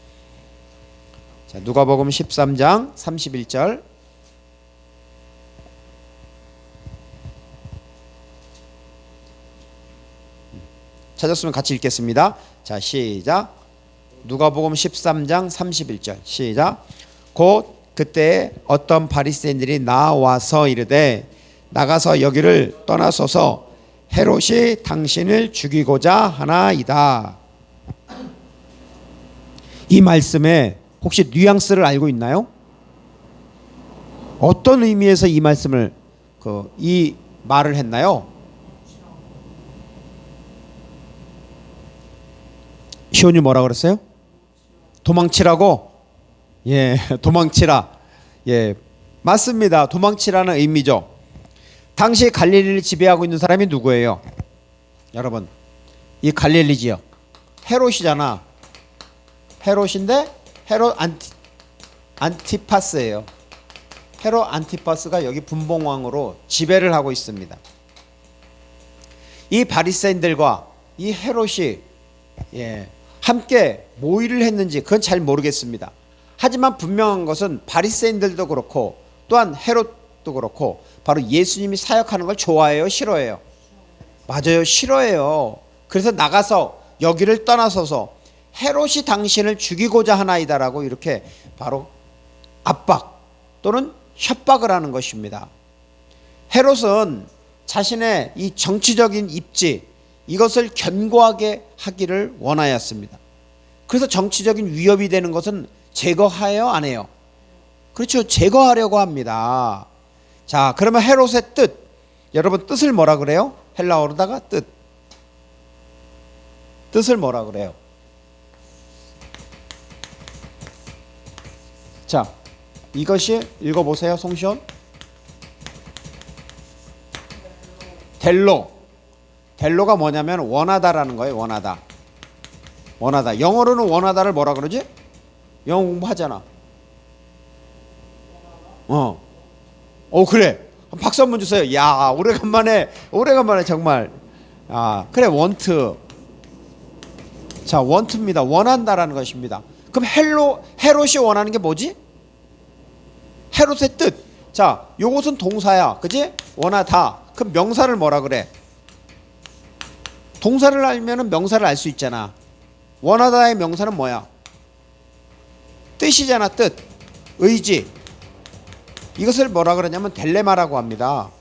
자, 누가복음 13장 31절. 찾았으면 같이 읽겠습니다. 자, 시작. 누가복음 13장 31절 시작. 곧 그때 어떤 바리새인들이 나와서 이르되 나가서 여기를 떠나소서 헤롯이 당신을 죽이고자 하나이다. 이 말씀에 혹시 뉘앙스를 알고 있나요? 어떤 의미에서 이 말씀을 이 말을 했나요? 시온이 뭐라 그랬어요? 도망치라고? 예, 도망치라. 예, 맞습니다. 도망치라는 의미죠. 당시 갈릴리를 지배하고 있는 사람이 누구예요? 여러분, 이 갈릴리 지역 헤롯이잖아. 헤롯인데 헤롯 안티파스예요. 헤롯 안티파스가 여기 분봉왕으로 지배를 하고 있습니다. 이 바리새인들과 이 헤롯이 함께 모의를 했는지 그건 잘 모르겠습니다. 하지만 분명한 것은 바리새인들도 그렇고 또한 헤롯도 그렇고 바로 예수님이 사역하는 걸 좋아해요, 싫어해요? 맞아요, 싫어해요. 그래서 나가서 여기를 떠나서서 헤롯이 당신을 죽이고자 하나이다라고 이렇게 바로 압박 또는 협박을 하는 것입니다. 헤롯은 자신의 이 정치적인 입지 이것을 견고하게 하기를 원하였습니다. 그래서 정치적인 위협이 되는 것은 제거하여 안 해요? 그렇죠. 제거하려고 합니다. 자, 그러면 헤롯의 뜻. 여러분 뜻을 뭐라 그래요? 헬라어로다가 뜻. 뜻을 뭐라 그래요? 자, 이것이 읽어보세요. 송시온. 델로가 뭐냐면 원하다라는 거예요. 원하다. 영어로는 원하다를 뭐라 그러지? 영어 공부하잖아. 그래. 박수 한번 주세요. 야, 오래간만에 정말. 그래, 원트. 자, 원트입니다. 원한다라는 것입니다. 그럼 헤롯이 원하는 게 뭐지? 헤롯의 뜻. 자, 요것은 동사야. 그지? 원하다. 그럼 명사를 뭐라 그래? 동사를 알면은 명사를 알 수 있잖아. 원하다의 명사는 뭐야? 뜻이잖아. 뜻. 의지. 이것을 뭐라 그러냐면 델레마라고 합니다.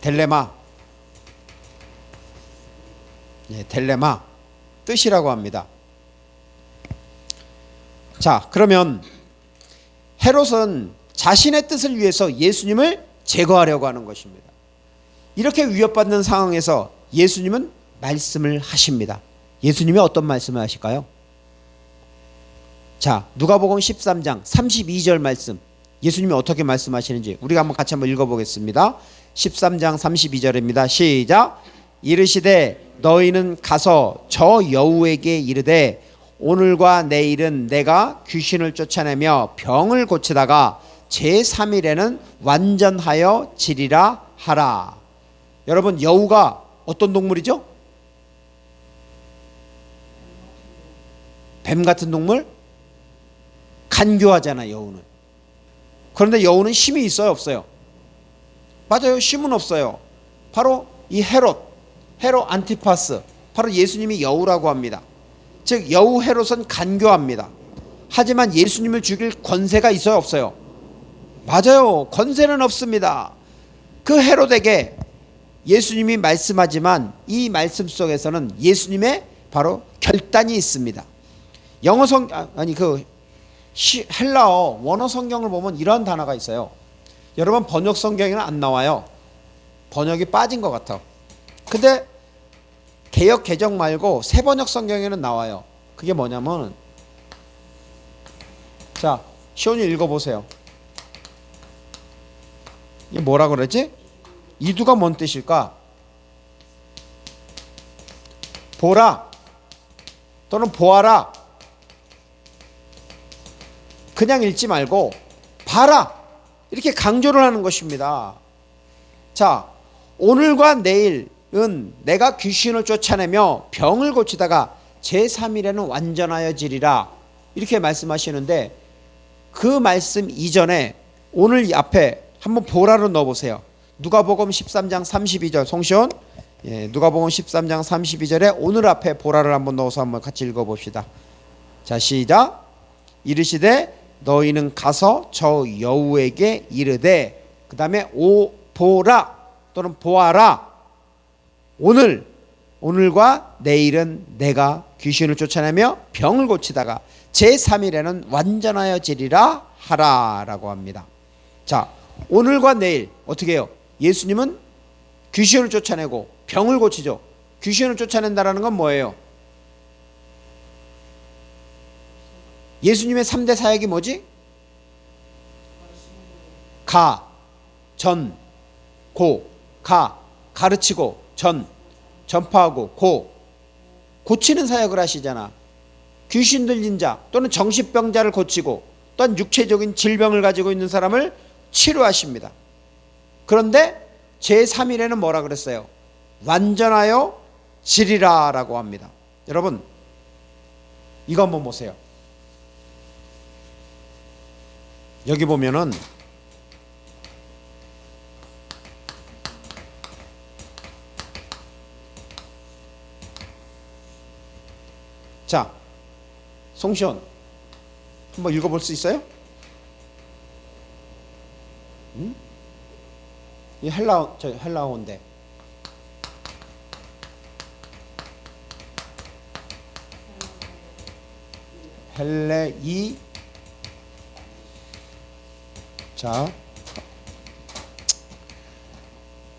델레마. 델레마. 뜻이라고 합니다. 자, 그러면 헤롯은 자신의 뜻을 위해서 예수님을 제거하려고 하는 것입니다. 이렇게 위협받는 상황에서 예수님은 말씀을 하십니다. 예수님이 어떤 말씀을 하실까요? 자, 누가복음 13장 32절 말씀. 예수님이 어떻게 말씀하시는지 우리가 같이 한번 읽어보겠습니다. 13장 32절입니다. 시작. 이르시되 너희는 가서 저 여우에게 이르되 오늘과 내일은 내가 귀신을 쫓아내며 병을 고치다가 제3일에는 완전하여 지리라 하라. 여러분, 여우가 어떤 동물이죠? 뱀 같은 동물? 간교하잖아, 여우는. 그런데 여우는 힘이 있어요, 없어요? 맞아요, 힘은 없어요. 바로 이 헤롯 안티파스, 바로 예수님이 여우라고 합니다. 즉 여우 헤롯은 간교합니다. 하지만 예수님을 죽일 권세가 있어요, 없어요? 맞아요, 권세는 없습니다. 그 헤롯에게 예수님이 말씀하지만 이 말씀 속에서는 예수님의 바로 결단이 있습니다. 헬라어 원어 성경을 보면 이런 단어가 있어요. 여러분 번역 성경에는 안 나와요. 번역이 빠진 것 같아. 근데 개역 개정 말고 새 번역 성경에는 나와요. 그게 뭐냐면, 자, 시온이 읽어보세요. 이게 뭐라 그러지? 이두가 뭔 뜻일까? 보라 또는 보아라. 그냥 읽지 말고 봐라, 이렇게 강조를 하는 것입니다. 자, 오늘과 내일은 내가 귀신을 쫓아내며 병을 고치다가 제3일에는 완전하여지리라, 이렇게 말씀하시는데, 그 말씀 이전에 오늘 앞에 한번 보라로 넣어보세요. 누가복음 13장 32절, 송시온, 누가복음 13장 32절에 오늘 앞에 보라를 한번 넣어서 한번 같이 읽어봅시다. 자, 시작. 이르시되 너희는 가서 저 여우에게 이르되, 그 다음에 오 보라 또는 보아라, 오늘과 내일은 내가 귀신을 쫓아내며 병을 고치다가 제3일에는 완전하여지리라 하라라고 합니다. 자, 오늘과 내일 어떻게 해요? 예수님은 귀신을 쫓아내고 병을 고치죠. 귀신을 쫓아낸다라는 건 뭐예요? 예수님의 3대 사역이 뭐지? 가, 전, 고. 가, 가르치고, 전파하고, 고치는 사역을 하시잖아. 귀신 들린 자 또는 정신병자를 고치고, 또한 육체적인 질병을 가지고 있는 사람을 치료하십니다. 그런데 제3일에는 뭐라 그랬어요? 완전하여 지리라 라고 합니다. 여러분, 이거 한번 보세요. 여기 보면은 자, 송시온 한번 읽어볼 수 있어요? 이 헬라어인데. 헬레이. 자,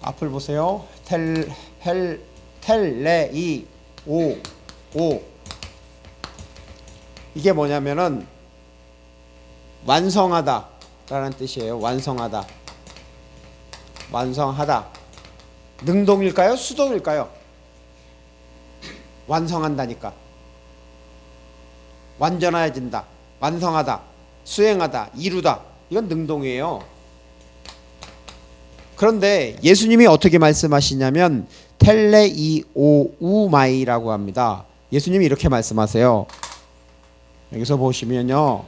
앞을 보세요. 텔레이 오. 이게 뭐냐면은 완성하다 라는 뜻이에요. 완성하다. 능동일까요? 수동일까요? 완성한다니까. 완전해진다, 완성하다, 수행하다, 이루다, 이건 능동이에요. 그런데 예수님이 어떻게 말씀하시냐면 텔레이오우마이라고 합니다. 예수님이 이렇게 말씀하세요. 여기서 보시면요,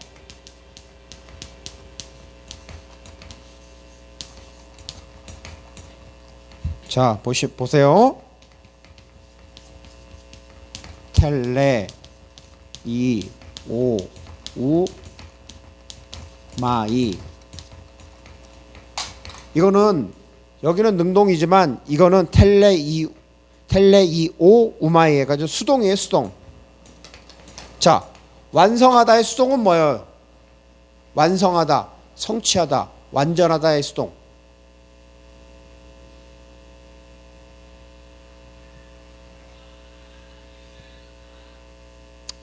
자, 보세요. 텔레이오우마이. 이거는 여기는 능동이지만 이거는 텔레이오우마이 해가지고 수동이에요, 수동. 자, 완성하다의 수동은 뭐예요? 완성하다, 성취하다, 완전하다의 수동.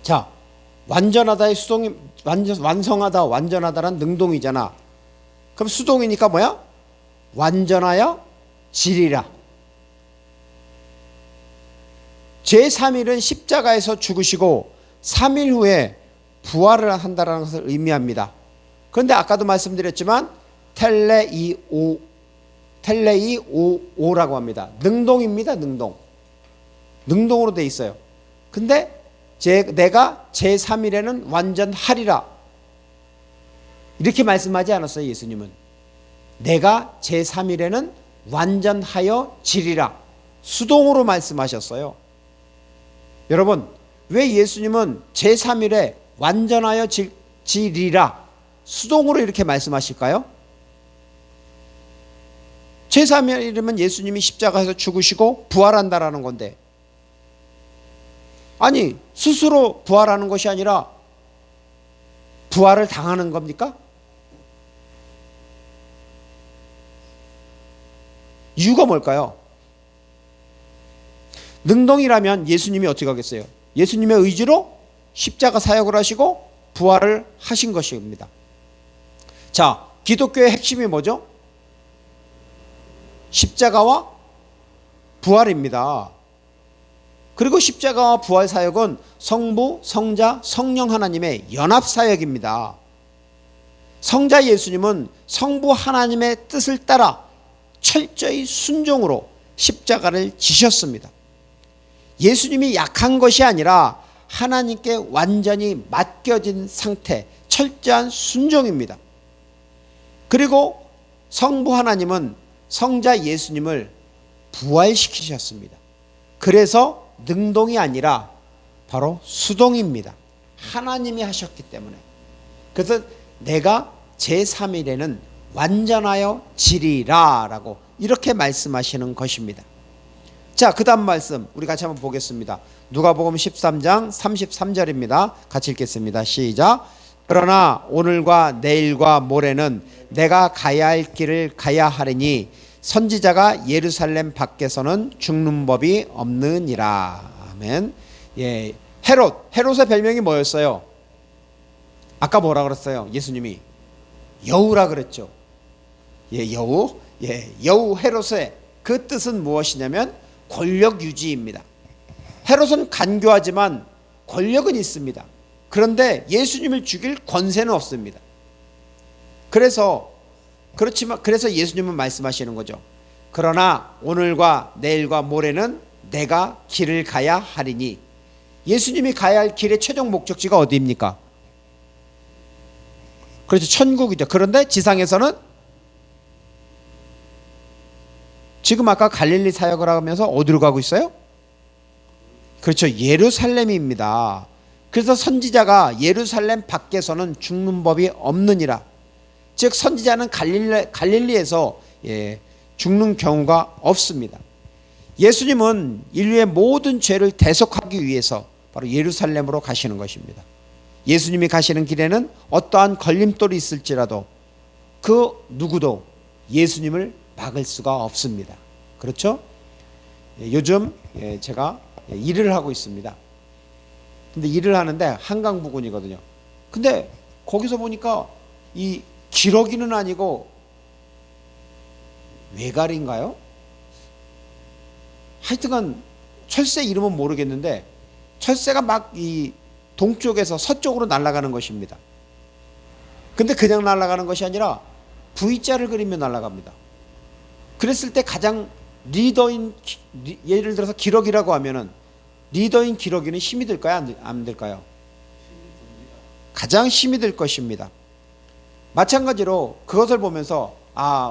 자, 완전하다의 수동이 완성하다, 완전하다란 능동이잖아. 그럼 수동이니까 뭐야? 완전하여 지리라. 제3일은 십자가에서 죽으시고 3일 후에 부활을 한다는 것을 의미합니다. 그런데 아까도 말씀드렸지만 텔레이오라고 합니다. 능동입니다. 능동으로 돼 있어요. 근데 내가 제3일에는 완전하리라, 이렇게 말씀하지 않았어요. 예수님은 내가 제3일에는 완전하여 지리라, 수동으로 말씀하셨어요. 여러분, 왜 예수님은 제3일에 완전하여 지리라 수동으로 이렇게 말씀하실까요? 제3일이면 예수님이 십자가에서 죽으시고 부활한다라는 건데, 아니 스스로 부활하는 것이 아니라 부활을 당하는 겁니까? 이유가 뭘까요? 능동이라면 예수님이 어떻게 하겠어요? 예수님의 의지로 십자가 사역을 하시고 부활을 하신 것입니다. 자, 기독교의 핵심이 뭐죠? 십자가와 부활입니다. 그리고 십자가와 부활 사역은 성부, 성자, 성령 하나님의 연합 사역입니다. 성자 예수님은 성부 하나님의 뜻을 따라 철저히 순종으로 십자가를 지셨습니다. 예수님이 약한 것이 아니라 하나님께 완전히 맡겨진 상태, 철저한 순종입니다. 그리고 성부 하나님은 성자 예수님을 부활시키셨습니다. 그래서 능동이 아니라 바로 수동입니다. 하나님이 하셨기 때문에. 그래서 내가 제3일에는 완전하여 지리라 라고 이렇게 말씀하시는 것입니다. 자, 그 다음 말씀 우리 같이 한번 보겠습니다. 누가복음 13장 33절입니다. 같이 읽겠습니다. 시작. 그러나 오늘과 내일과 모레는 내가 가야 할 길을 가야 하리니 선지자가 예루살렘 밖에서는 죽는 법이 없느니라. 아멘. 예, 헤롯의 별명이 뭐였어요? 아까 뭐라 그랬어요? 예수님이 여우라 그랬죠. 예, 여우. 예, 여우 헤롯의 그 뜻은 무엇이냐면 권력 유지입니다. 헤롯은 간교하지만 권력은 있습니다. 그런데 예수님을 죽일 권세는 없습니다. 그래서 예수님은 말씀하시는 거죠. 그러나 오늘과 내일과 모레는 내가 길을 가야 하리니. 예수님이 가야 할 길의 최종 목적지가 어디입니까? 그렇죠. 천국이죠. 그런데 지상에서는 지금 아까 갈릴리 사역을 하면서 어디로 가고 있어요? 그렇죠. 예루살렘입니다. 그래서 선지자가 예루살렘 밖에서는 죽는 법이 없느니라. 즉 선지자는 갈릴리에서 죽는 경우가 없습니다. 예수님은 인류의 모든 죄를 대속하기 위해서 바로 예루살렘으로 가시는 것입니다. 예수님이 가시는 길에는 어떠한 걸림돌이 있을지라도 그 누구도 예수님을 막을 수가 없습니다. 그렇죠? 요즘 제가 일을 하고 있습니다. 근데 일을 하는데 한강 부근이거든요. 근데 거기서 보니까 이 기러기는 아니고 외갈인가요? 하여튼간 철새 이름은 모르겠는데 철새가 막 이 동쪽에서 서쪽으로 날아가는 것입니다. 근데 그냥 날아가는 것이 아니라 V자를 그리며 날아갑니다. 그랬을 때 가장 리더인, 예를 들어서 기러기라고 하면은 리더인 기러기는 힘이 들까요? 안 들까요? 가장 힘이 들 것입니다. 마찬가지로 그것을 보면서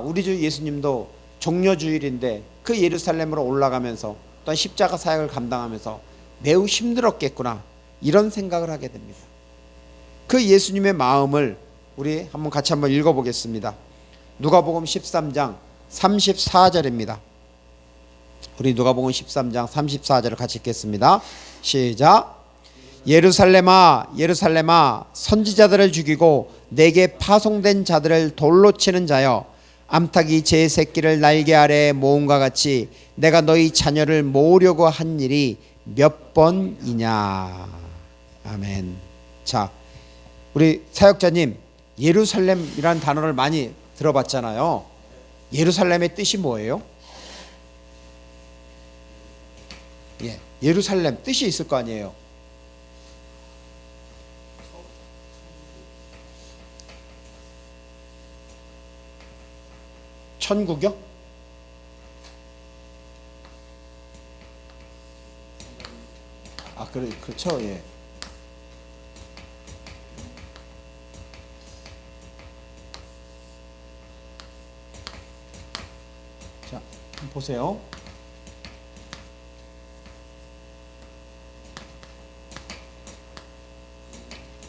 우리 주 예수님도 종려주일인데 그 예루살렘으로 올라가면서 또한 십자가 사역을 감당하면서 매우 힘들었겠구나 이런 생각을 하게 됩니다. 그 예수님의 마음을 우리 같이 한번 읽어보겠습니다. 누가복음 13장 34절입니다. 우리 누가복음 13장 34절을 같이 읽겠습니다. 시작. 예루살렘아 예루살렘아 선지자들을 죽이고 내게 파송된 자들을 돌로 치는 자여 암탉이 제 새끼를 날개 아래에 모음과 같이 내가 너희 자녀를 모으려고 한 일이 몇 번이냐. 아멘. 자, 우리 사역자님 예루살렘이라는 단어를 많이 들어봤잖아요. 예루살렘의 뜻이 뭐예요? 예루살렘 뜻이 있을 거 아니에요. 천국이요? 그렇죠. 예. 자, 한번 보세요.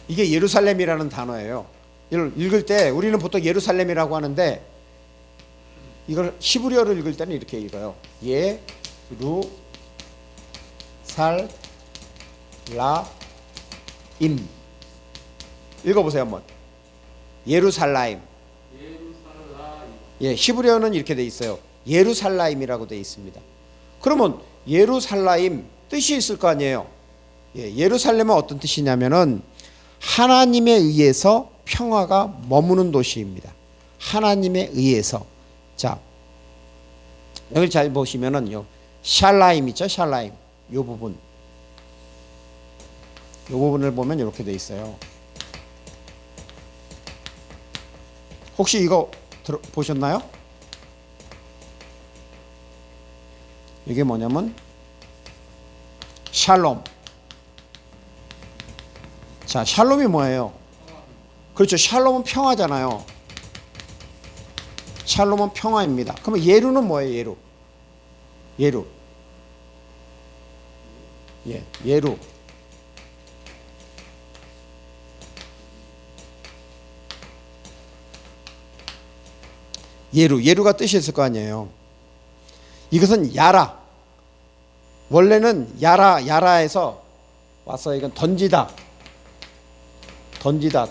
이게 예루살렘이라는 단어예요. 이걸 읽을 때 우리는 보통 예루살렘이라고 하는데 이걸 히브리어로 읽을 때는 이렇게 읽어요. 예루살라임. 읽어보세요 한번. 예루살라임. 예, 히브리어는 이렇게 돼 있어요. 예루살라임이라고 되어 있습니다. 그러면 예루살라임 뜻이 있을 거 아니에요. 예루살렘은 어떤 뜻이냐면은 하나님에 의해서 평화가 머무는 도시입니다. 하나님에 의해서. 자, 여기 잘 보시면은요, 샬라임 있죠, 샬라임. 요 부분, 요 부분을 보면 이렇게 돼 있어요. 혹시 이거 보셨나요? 이게 뭐냐면 샬롬. 자, 샬롬이 뭐예요? 그렇죠. 샬롬은 평화잖아요. 샬롬은 평화입니다. 그러면 예루는 뭐예요? 예루. 예루. 예루. 예루가 뜻이 있을 거 아니에요. 이것은 야라. 원래는 야라에서 와서 이건 던지다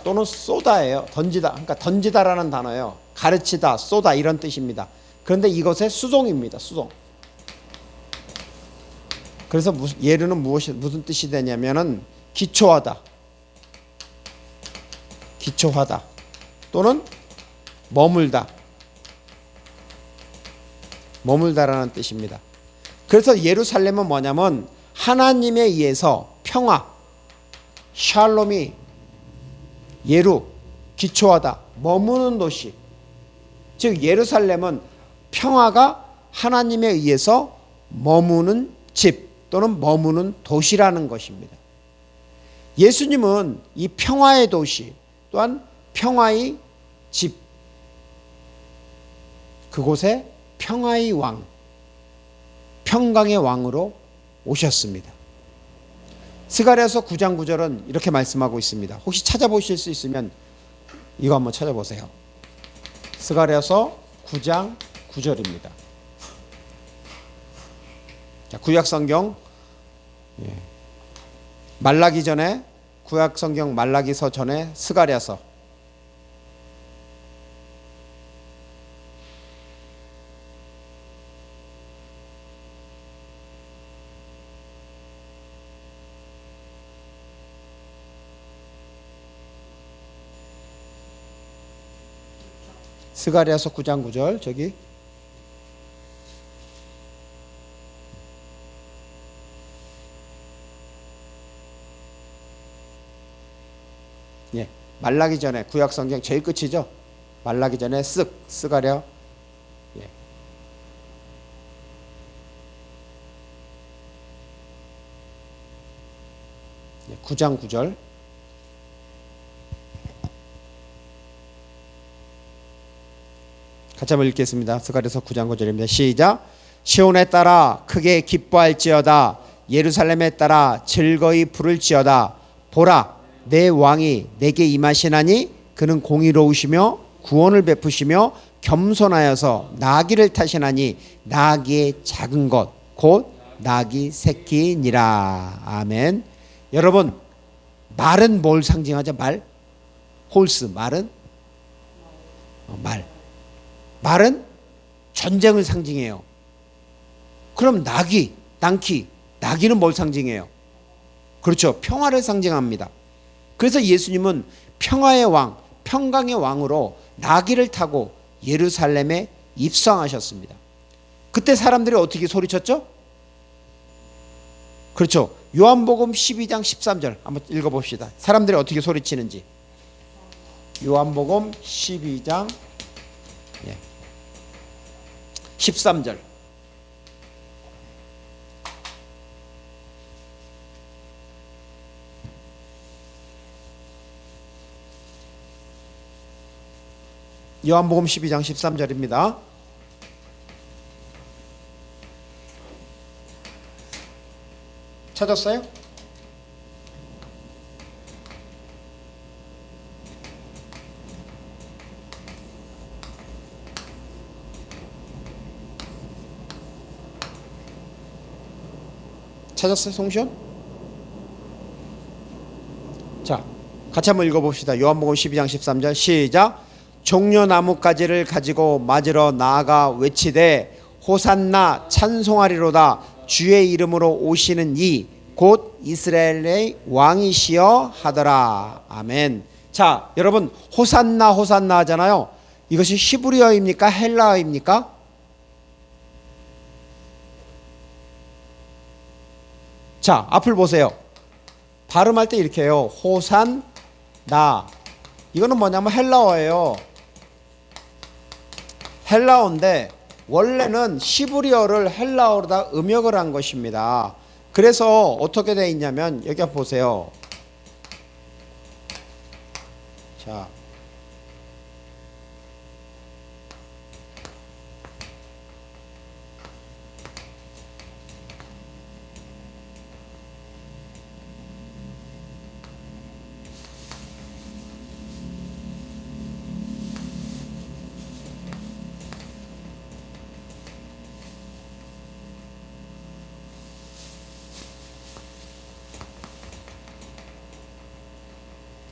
또는 쏘다예요. 던지다. 그러니까 던지다라는 단어예요. 가르치다, 쏘다 이런 뜻입니다. 그런데 이것의 수동입니다. 수동. 그래서 예루는 무슨 뜻이 되냐면은 기초하다 또는 머물다라는 뜻입니다. 그래서 예루살렘은 뭐냐면 하나님에 의해서 평화, 샬롬이 예루, 기초하다, 머무는 도시. 즉 예루살렘은 평화가 하나님에 의해서 머무는 집 또는 머무는 도시라는 것입니다. 예수님은 이 평화의 도시 또한 평화의 집, 그곳에 평화의 왕, 평강의 왕으로 오셨습니다. 스가랴서 9장 9절은 이렇게 말씀하고 있습니다. 혹시 찾아보실 수 있으면 이거 한번 찾아보세요. 스가랴서 9장 9절입니다. 자, 구약성경 말라기 전에, 구약성경 말라기서 전에 스가랴서. 스가랴서 9장 9절 저기 말라기 전에, 구약성경 제일 끝이죠. 말라기 전에 스가랴 9장 9절. 같이 한번 읽겠습니다. 스가랴서 9장 9절입니다. 시작. 시온에 따라 크게 기뻐할지어다. 예루살렘에 따라 즐거이 부를지어다. 보라, 내 왕이 내게 임하시나니 그는 공의로우시며 구원을 베푸시며 겸손하여서 나귀를 타시나니 나귀의 작은 것 곧 나귀 새끼니라. 아멘. 여러분, 말은 뭘 상징하죠? 말? 홀스. 말은? 말은 전쟁을 상징해요. 그럼 나귀는 뭘 상징해요? 그렇죠. 평화를 상징합니다. 그래서 예수님은 평화의 왕, 평강의 왕으로 나귀를 타고 예루살렘에 입성하셨습니다. 그때 사람들이 어떻게 소리쳤죠? 그렇죠. 요한복음 12장 13절 한번 읽어봅시다. 사람들이 어떻게 소리치는지. 요한복음 12장 13절. 요한복음 12장 13절입니다. 찾았어요? 찾았어요, 송시현? 자, 같이 한번 읽어봅시다. 요한복음 12장 13절 시작. 종려나뭇가지를 가지고 맞으러 나아가 외치되 호산나 찬송하리로다. 주의 이름으로 오시는 이 곧 이스라엘의 왕이시여 하더라. 아멘. 자, 여러분, 호산나 호산나 하잖아요. 이것이 히브리어입니까? 헬라어입니까? 자, 앞을 보세요. 발음할 때 이렇게 해요. 호산나. 이거는 뭐냐면 헬라어예요. 헬라어인데 원래는 히브리어를 헬라어로다 음역을 한 것입니다. 그래서 어떻게 되어 있냐면 여기 한번 보세요. 자,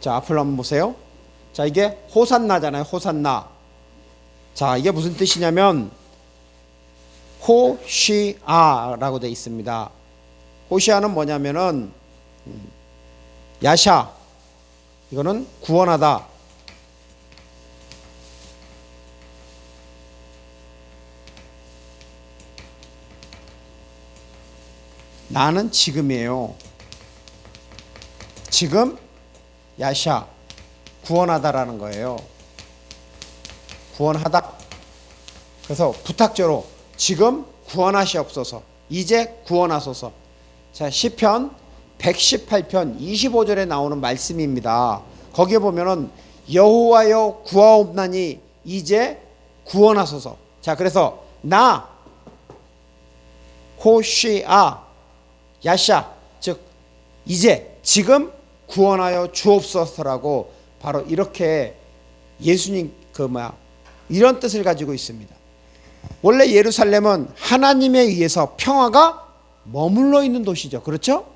자, 앞을 한번 보세요. 자, 이게 호산나잖아요. 호산나. 자, 이게 무슨 뜻이냐면 호시아라고 되어 있습니다. 호시아는 뭐냐면은 야샤. 이거는 구원하다. 나는 지금이에요. 지금 야샤, 구원하다라는 거예요. 구원하다. 그래서 부탁조로 지금 구원하시옵소서. 이제 구원하소서. 자, 시편 118편 25절에 나오는 말씀입니다. 거기에 보면은 여호와여 구하옵나니 이제 구원하소서. 자, 그래서 나 호시아 야샤, 즉 이제 지금 구원하여 주옵소서라고 바로 이렇게 예수님 이런 뜻을 가지고 있습니다. 원래 예루살렘은 하나님에 의해서 평화가 머물러 있는 도시죠. 그렇죠?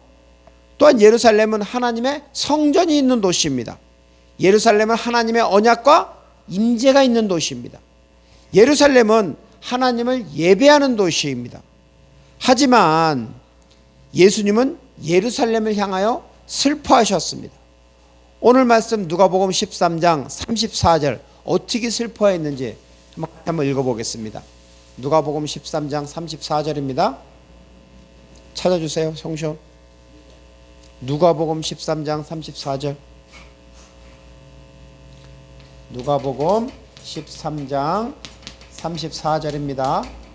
또한 예루살렘은 하나님의 성전이 있는 도시입니다. 예루살렘은 하나님의 언약과 임재가 있는 도시입니다. 예루살렘은 하나님을 예배하는 도시입니다. 하지만 예수님은 예루살렘을 향하여 슬퍼하셨습니다. 오늘 말씀 누가복음 13장 34절 어떻게 슬퍼했는지 한번 읽어보겠습니다. 누가복음 13장 34절입니다. 찾아주세요. 성쇼. 누가복음 13장 34절. 누가복음 13장 34절입니다.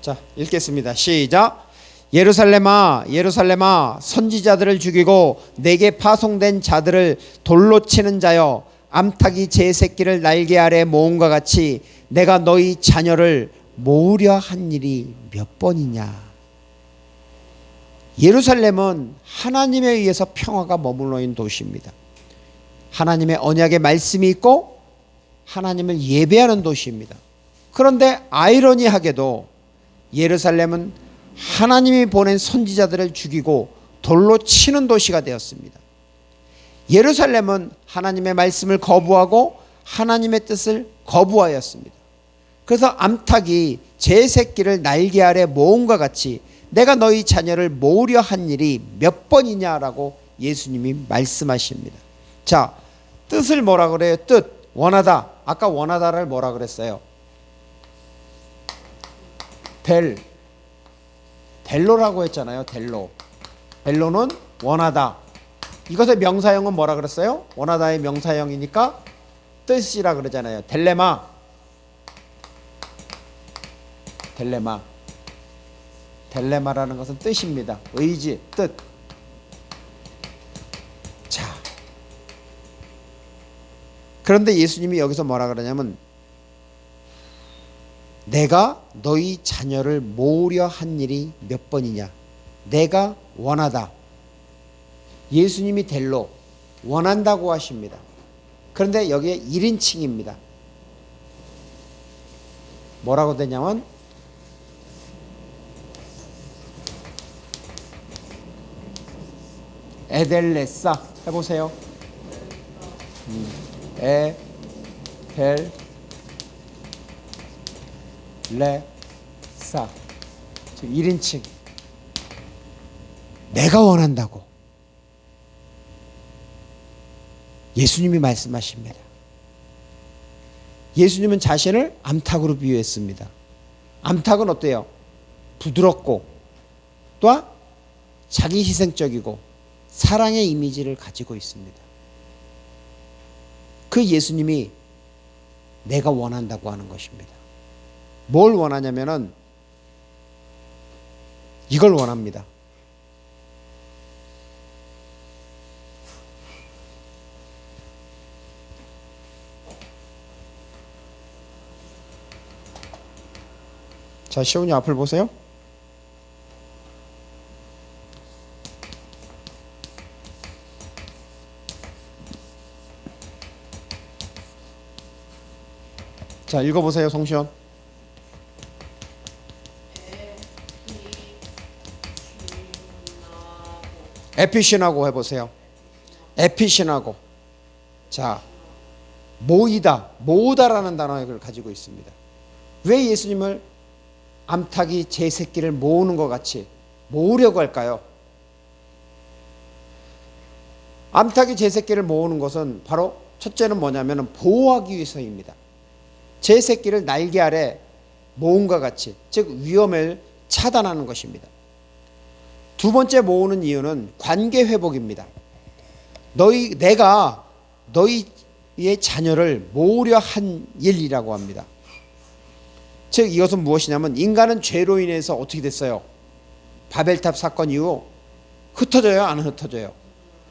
자, 읽겠습니다. 시작. 예루살렘아 예루살렘아 선지자들을 죽이고 내게 파송된 자들을 돌로 치는 자여, 암탉이 제 새끼를 날개 아래 모음과 같이 내가 너희 자녀를 모으려 한 일이 몇 번이냐. 예루살렘은 하나님에 의해서 평화가 머물러 있는 도시입니다. 하나님의 언약의 말씀이 있고 하나님을 예배하는 도시입니다. 그런데 아이러니하게도 예루살렘은 하나님이 보낸 선지자들을 죽이고 돌로 치는 도시가 되었습니다. 예루살렘은 하나님의 말씀을 거부하고 하나님의 뜻을 거부하였습니다. 그래서 암탉이 제 새끼를 날개 아래 모음과 같이 내가 너희 자녀를 모으려 한 일이 몇 번이냐라고 예수님이 말씀하십니다. 자, 뜻을 뭐라 그래요? 뜻, 원하다. 아까 원하다를 뭐라 그랬어요? 델로라고 했잖아요. 델로는 원하다. 이것의 명사형은 뭐라 그랬어요? 원하다의 명사형이니까 뜻이라 그러잖아요. 델레마라는 것은 뜻입니다. 의지, 뜻. 자, 그런데 예수님이 여기서 뭐라 그러냐면 내가 너희 자녀를 모으려 한 일이 몇 번이냐. 내가 원하다. 예수님이 델로, 원한다고 하십니다. 그런데 여기에 1인칭입니다. 뭐라고 되냐면 에델레사 해보세요. 에델레사. 지금 1인칭. 내가 원한다고 예수님이 말씀하십니다. 예수님은 자신을 암탉으로 비유했습니다. 암탉은 어때요? 부드럽고 또한 자기 희생적이고 사랑의 이미지를 가지고 있습니다. 그 예수님이 내가 원한다고 하는 것입니다. 뭘 원하냐면은 이걸 원합니다. 자, 시온이 앞을 보세요. 자, 읽어보세요, 송시온. 에피신하고 해보세요. 에피신하고. 자, 모으다라는 단어를 가지고 있습니다. 왜 예수님을 암탉이 제 새끼를 모으는 것 같이 모으려고 할까요? 암탉이 제 새끼를 모으는 것은 바로 첫째는 뭐냐면 보호하기 위해서입니다. 제 새끼를 날개 아래 모음과 같이, 즉 위험을 차단하는 것입니다. 두 번째 모으는 이유는 관계 회복입니다. 내가 너희의 자녀를 모으려 한 일이라고 합니다. 즉 이것은 무엇이냐면 인간은 죄로 인해서 어떻게 됐어요? 바벨탑 사건 이후 흩어져요? 안 흩어져요?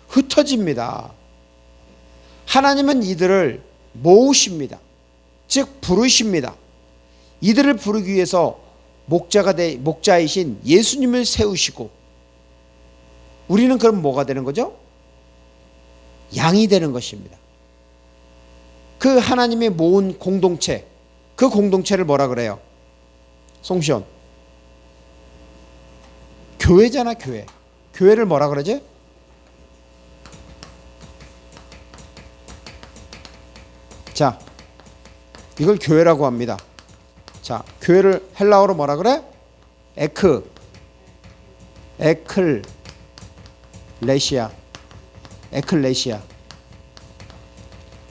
흩어집니다. 하나님은 이들을 모으십니다. 즉 부르십니다. 이들을 부르기 위해서 목자이신 예수님을 세우시고 우리는 그럼 뭐가 되는 거죠? 양이 되는 것입니다. 그 하나님이 모은 공동체, 그 공동체를 뭐라 그래요? 송시온. 교회잖아, 교회. 교회를 뭐라 그러지? 자, 이걸 교회라고 합니다. 자, 교회를 헬라어로 뭐라 그래? 에클레시아.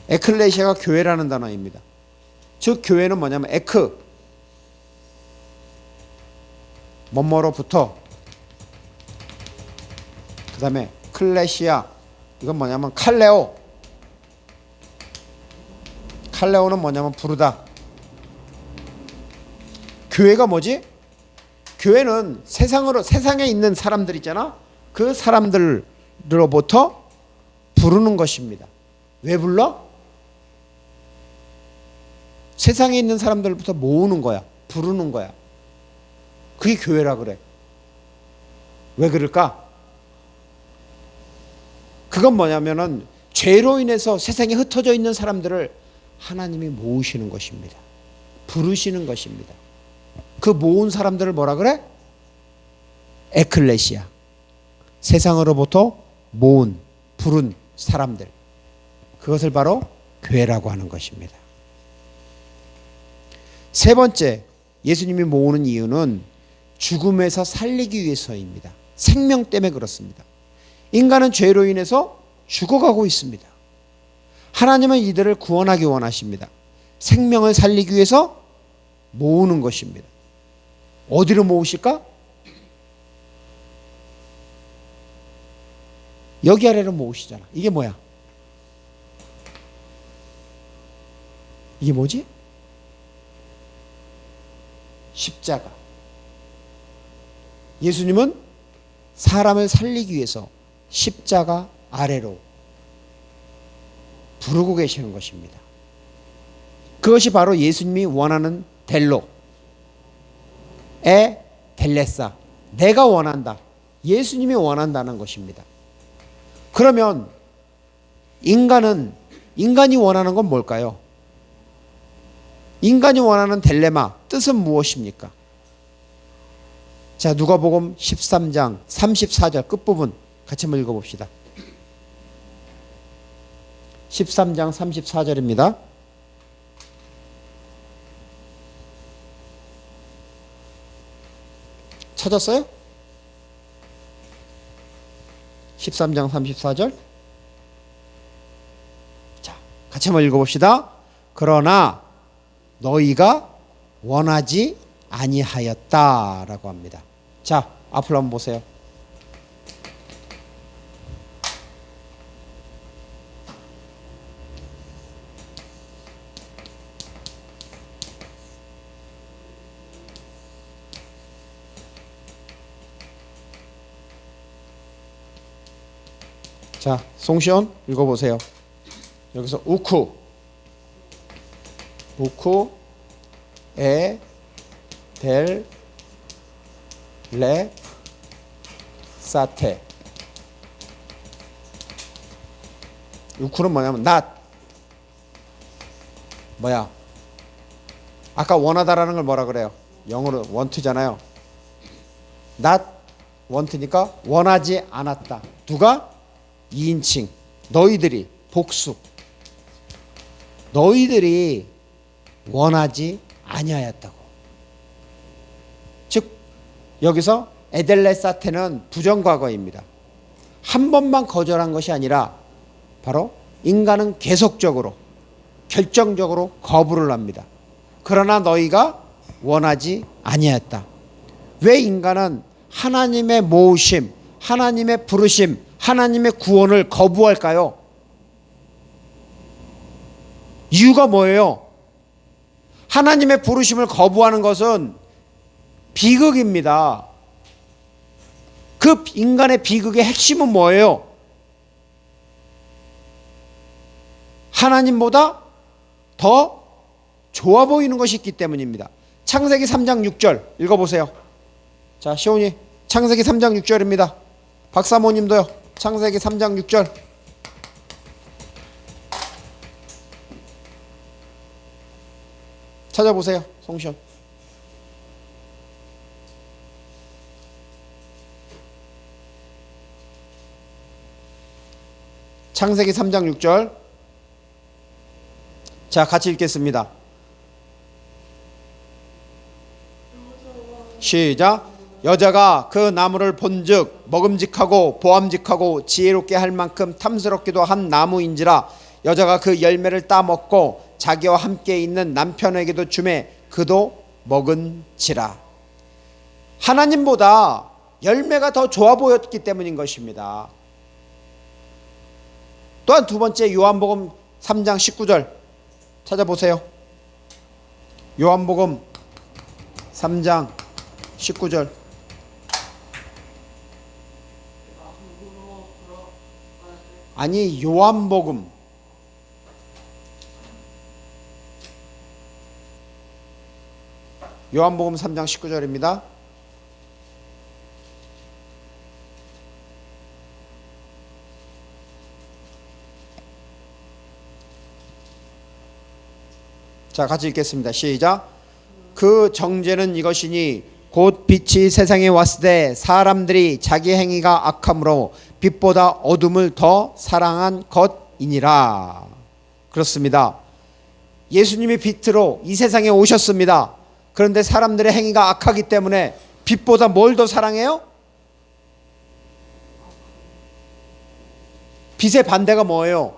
에클레시아가 교회라는 단어입니다. 즉 교회는 뭐냐면 뭐뭐로부터, 그 다음에 클레시아, 이건 뭐냐면 칼레오는 뭐냐면 부르다. 교회가 뭐지? 교회는 세상에 있는 사람들 있잖아. 그 사람들로부터 부르는 것입니다. 왜 불러? 세상에 있는 사람들부터 모으는 거야. 부르는 거야. 그게 교회라 그래. 왜 그럴까? 그건 뭐냐면은 죄로 인해서 세상에 흩어져 있는 사람들을 하나님이 모으시는 것입니다. 부르시는 것입니다. 그 모은 사람들을 뭐라 그래? 에클레시아. 세상으로부터 모은, 부른 사람들. 그것을 바로 교회라고 하는 것입니다. 세 번째, 예수님이 모으는 이유는 죽음에서 살리기 위해서입니다. 생명 때문에 그렇습니다. 인간은 죄로 인해서 죽어가고 있습니다. 하나님은 이들을 구원하기 원하십니다. 생명을 살리기 위해서 모으는 것입니다. 어디로 모으실까? 여기 아래로 모으시잖아. 이게 뭐야? 이게 뭐지? 십자가. 예수님은 사람을 살리기 위해서 십자가 아래로 부르고 계시는 것입니다. 그것이 바로 예수님이 원하는 델레사. 내가 원한다. 예수님이 원한다는 것입니다. 그러면 인간이 원하는 건 뭘까요? 인간이 원하는 델레마, 뜻은 무엇입니까? 자, 누가복음 13장 34절 끝부분 같이 한번 읽어봅시다. 13장 34절입니다. 찾았어요? 13장 34절. 자, 같이 한번 읽어봅시다. 그러나 너희가 원하지 아니하였다라고 합니다. 자, 앞으로 한번 보세요. 자, 송시온 읽어보세요. 여기서 우쿠 에 델 레 사테. 우쿠는 뭐냐면 not. 뭐야? 아까 원하다라는 걸 뭐라 그래요? 영어로 want잖아요. not want니까 원하지 않았다. 누가? 2인칭 너희들이, 복수. 너희들이 원하지 아니하였다고. 즉 여기서 에델레사테는 부정과거입니다. 한 번만 거절한 것이 아니라 바로 인간은 계속적으로 결정적으로 거부를 합니다. 그러나 너희가 원하지 아니하였다. 왜 인간은 하나님의 모으심, 하나님의 부르심, 하나님의 구원을 거부할까요? 이유가 뭐예요? 하나님의 부르심을 거부하는 것은 비극입니다. 그 인간의 비극의 핵심은 뭐예요? 하나님보다 더 좋아 보이는 것이 있기 때문입니다. 창세기 3장 6절 읽어보세요. 자, 시온이 창세기 3장 6절입니다. 박사모님도요. 창세기 3장 6절. 찾아보세요. 송시온. 창세기 3장 6절. 자, 같이 읽겠습니다. 시작. 여자가 그 나무를 본즉 먹음직하고 보암직하고 지혜롭게 할 만큼 탐스럽기도 한 나무인지라 여자가 그 열매를 따먹고 자기와 함께 있는 남편에게도 주매 그도 먹은지라. 하나님보다 열매가 더 좋아 보였기 때문인 것입니다. 또한 두 번째 요한복음 3장 19절 찾아보세요. 요한복음 3장 19절. 아니, 요한복음 요한복음 3장 19절입니다. 자, 같이 읽겠습니다. 시작. 그 정죄는 이것이니 곧 빛이 세상에 왔을 때 사람들이 자기 행위가 악함으로 빛보다 어둠을 더 사랑한 것이니라. 그렇습니다. 예수님이 빛으로 이 세상에 오셨습니다. 그런데 사람들의 행위가 악하기 때문에 빛보다 뭘 더 사랑해요? 빛의 반대가 뭐예요?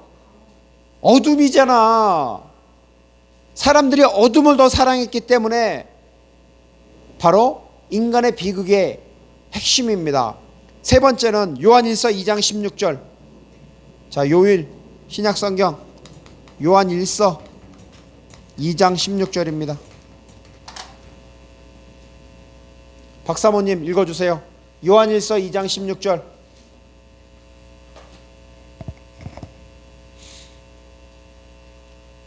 어둠이잖아. 사람들이 어둠을 더 사랑했기 때문에 바로 인간의 비극의 핵심입니다. 세 번째는 요한일서 2장 16절. 자, 요일 신약성경 요한일서 2장 16절입니다. 박사모님 읽어주세요. 요한일서 2장 16절.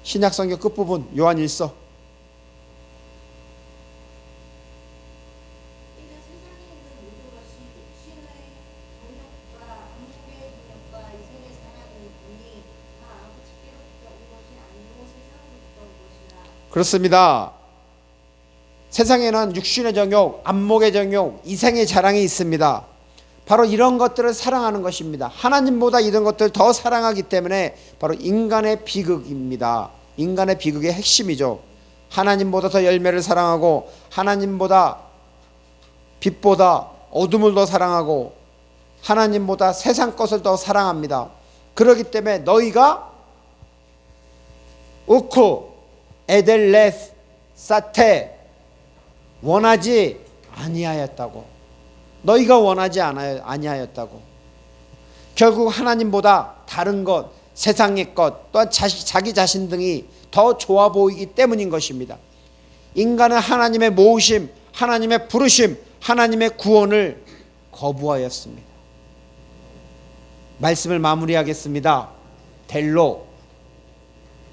신약성경 끝부분 요한일서. 그렇습니다. 세상에는 육신의 정욕, 안목의 정욕, 이생의 자랑이 있습니다. 바로 이런 것들을 사랑하는 것입니다. 하나님보다 이런 것들을 더 사랑하기 때문에 바로 인간의 비극입니다. 인간의 비극의 핵심이죠. 하나님보다 더 열매를 사랑하고 하나님보다 빛보다 어둠을 더 사랑하고 하나님보다 세상 것을 더 사랑합니다. 그렇기 때문에 너희가 우쿠 에델레스 사테 원하지 아니하였다고. 너희가 원하지 아니하였다고. 결국 하나님보다 다른 것, 세상의 것, 또한 자기 자신 등이 더 좋아 보이기 때문인 것입니다. 인간은 하나님의 모으심, 하나님의 부르심, 하나님의 구원을 거부하였습니다. 말씀을 마무리하겠습니다. 델로,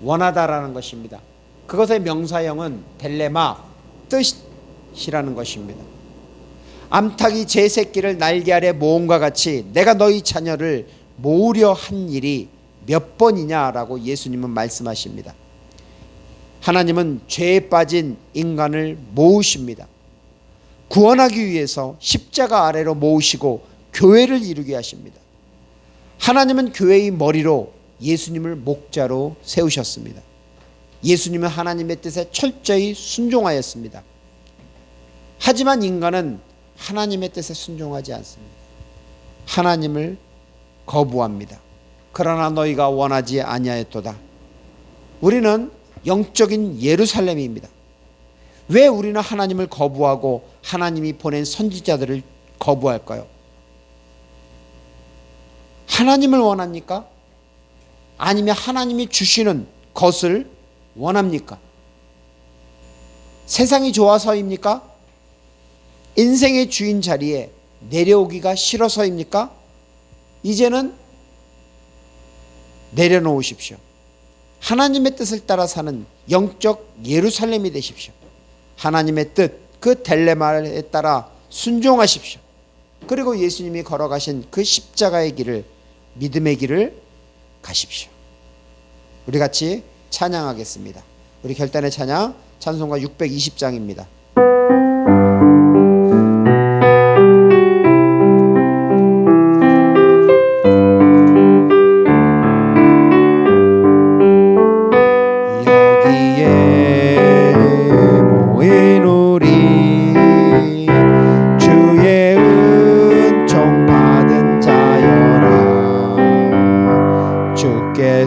원하다라는 것입니다. 그것의 명사형은 델레마, 뜻이라는 것입니다. 암탉이 제 새끼를 날개 아래 모음과 같이 내가 너희 자녀를 모으려 한 일이 몇 번이냐라고 예수님은 말씀하십니다. 하나님은 죄에 빠진 인간을 모으십니다. 구원하기 위해서 십자가 아래로 모으시고 교회를 이루게 하십니다. 하나님은 교회의 머리로 예수님을 목자로 세우셨습니다. 예수님은 하나님의 뜻에 철저히 순종하였습니다. 하지만 인간은 하나님의 뜻에 순종하지 않습니다. 하나님을 거부합니다. 그러나 너희가 원하지 아니하였도다. 우리는 영적인 예루살렘입니다. 왜 우리는 하나님을 거부하고 하나님이 보낸 선지자들을 거부할까요? 하나님을 원합니까? 아니면 하나님이 주시는 것을 원합니까? 세상이 좋아서입니까? 인생의 주인 자리에 내려오기가 싫어서입니까? 이제는 내려놓으십시오. 하나님의 뜻을 따라 사는 영적 예루살렘이 되십시오. 하나님의 뜻, 그 델레마에 따라 순종하십시오. 그리고 예수님이 걸어가신 그 십자가의 길을, 믿음의 길을 가십시오. 우리 같이 찬양하겠습니다. 우리 결단의 찬양, 찬송가 620장입니다. 이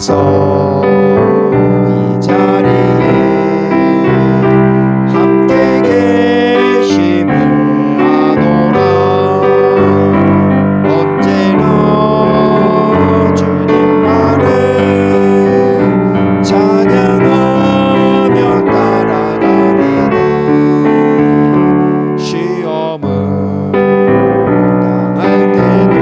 자리에 함께 계심을 아노라. 언제나 주님만을 찬양하며 따라가리니 시험을 당할 때도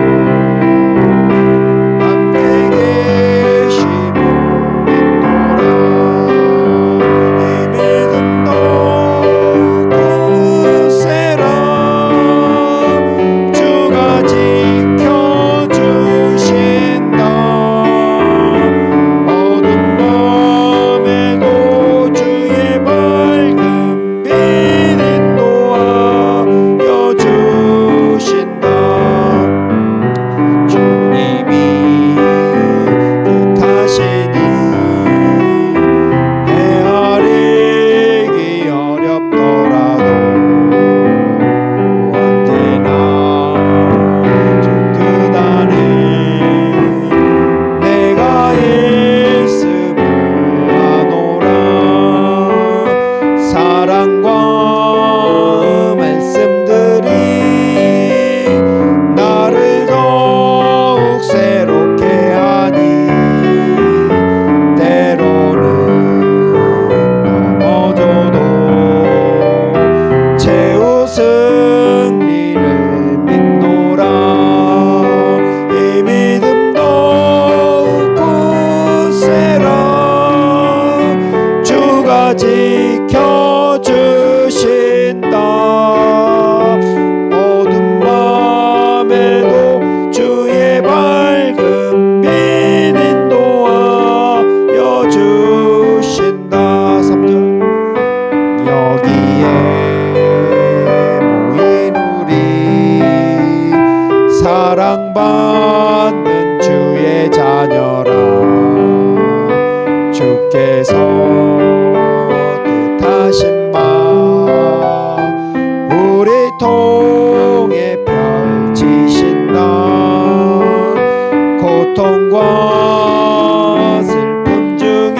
고통과 슬픔 중에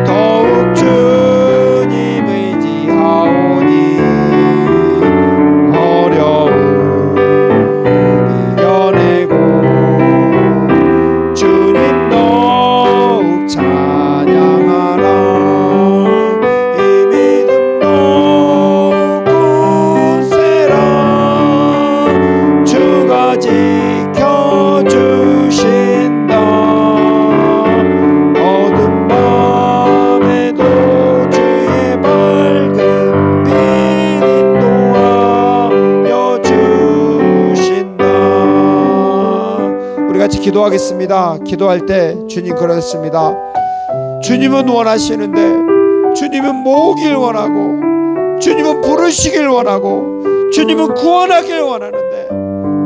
더욱 주님 의지하오니 어려움을 이겨내고 주님 더욱 찬양하라. 이 믿음 더욱 굳세라. 주가 지켜주신다. 어두운 밤에도 주의 밝은 빛 인도하여 주신다. 우리 같이 기도하겠습니다. 기도할 때 주님 그러셨습니다. 주님은 원하시는데, 주님은 모으길 원하고, 주님은 부르시길 원하고, 주님은 구원하길 원하는데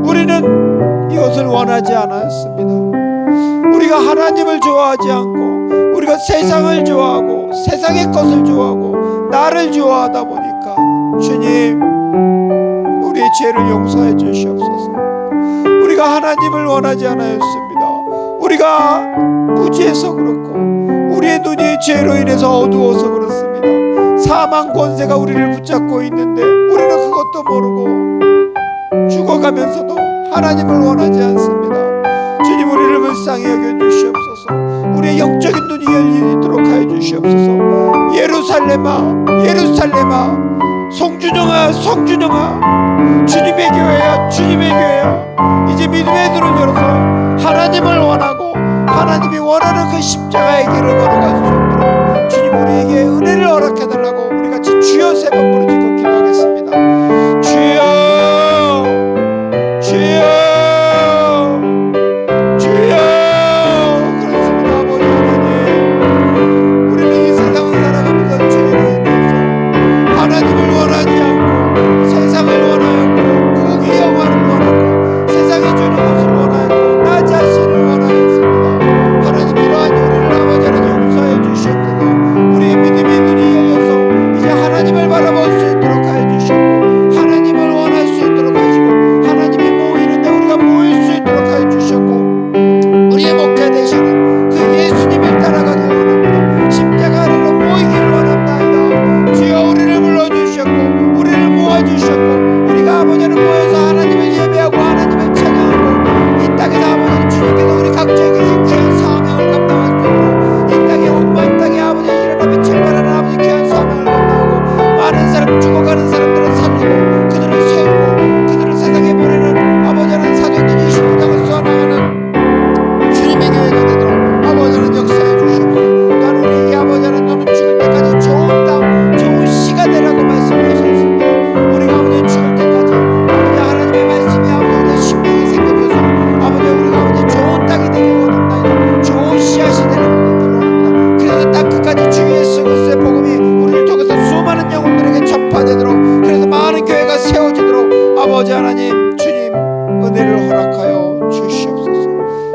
우리는 이것을 원하지 않았습니다. 우리가 하나님을 좋아하지 않고 우리가 세상을 좋아하고 세상의 것을 좋아하고 나를 좋아하다 보니까 주님, 우리의 죄를 용서해 주시옵소서. 우리가 하나님을 원하지 않았습니다. 우리가 무지해서 그렇고 우리의 눈이 죄로 인해서 어두워서 그렇습니다. 사망 권세가 우리를 붙잡고 있는데 우리는 그것도 모르고 죽어가면서도 하나님을 원하지 않습니다. 주님, 우리를 불쌍히 여겨주시옵소서. 우리의 영적인 눈이 열리도록 하여 주시옵소서. 예루살렘아, 예루살렘아, 송준영아, 송준영아, 주님의 교회야, 주님의 교회야, 이제 믿음의 눈을 열어서 하나님을 원하고 하나님이 원하는 그 십자가의 길을 걸어갈 수 있도록 주님, 우리에게 은혜를 허락해달라고 우리 같이 주여 세 번 부르짖고 기도하겠습니다. 주여, 주여, 주여. 그렇습니다. 아버지 하나님, 우리는 이 세상을 살아가면서 죄로 인해서 하나님을 원하지 않고 세상을 원하였고 부귀 영화를 원하고 세상이 주는 것을 원하였고 나 자신을 원하였습니다. 하나님, 이러한 우리를 아버지 하나님 용서해 주시옵소서. 우리의 믿음의 눈이 열려서 이제 하나님을 바라볼 수 있도록 하여 주시옵고 하나님을 원할 수 있도록 하시고 하나님이 모이는데 우리가 모일 수 있도록 하여 주시옵고 우리의 목자 되시는 그 예수님을 따라가기 원합니다. 십자가 아래로 모이기를 원합니다. 주여, 우리를 불러주셨고 우리를 모아주셨고 우리가 아버지 하나님 모여서 하나님을 예배하고 하나님을 찬양하고 이 땅에서 아버지 하나님 주님께서 우리 각자에게 주신 귀한 사명을 감당할 수 있도록 이 땅에 온 땅에 아버지 일어나며 출발하는 아버지 귀한 사명을 감당하고 많은 사람, 죽어가는 사람들을 살리고 그들을 세우고 그들을 세상에 보내는 아버지 하나님 사도행전 25장을 써나가는 주님의 교회가 되도록 아버지 하나님 역사해 주시옵소서. 단 우리에게 아버지 하나님 너는 죽을 때까지 좋은 땅, 좋은 씨가 되라고 말씀하셨습니다. 우리가 아버지 죽을 때까지 아버지 하나님의 말씀이 아버지 우리의 신명이 생겨져서 아버지 우리가 아버지 좋은 땅이 되기 원합니다. 좋은 씨앗이 되는 분들 원합니다. 그래서 땅 끝까지 주 예수 그리스도의 복음이 우리를 통해서 수많은 영혼들에게 전파되도록, 그래서 많은 교회가 세워지도록 아버지 하나님 주님 은혜를 허락하여 주시옵소서.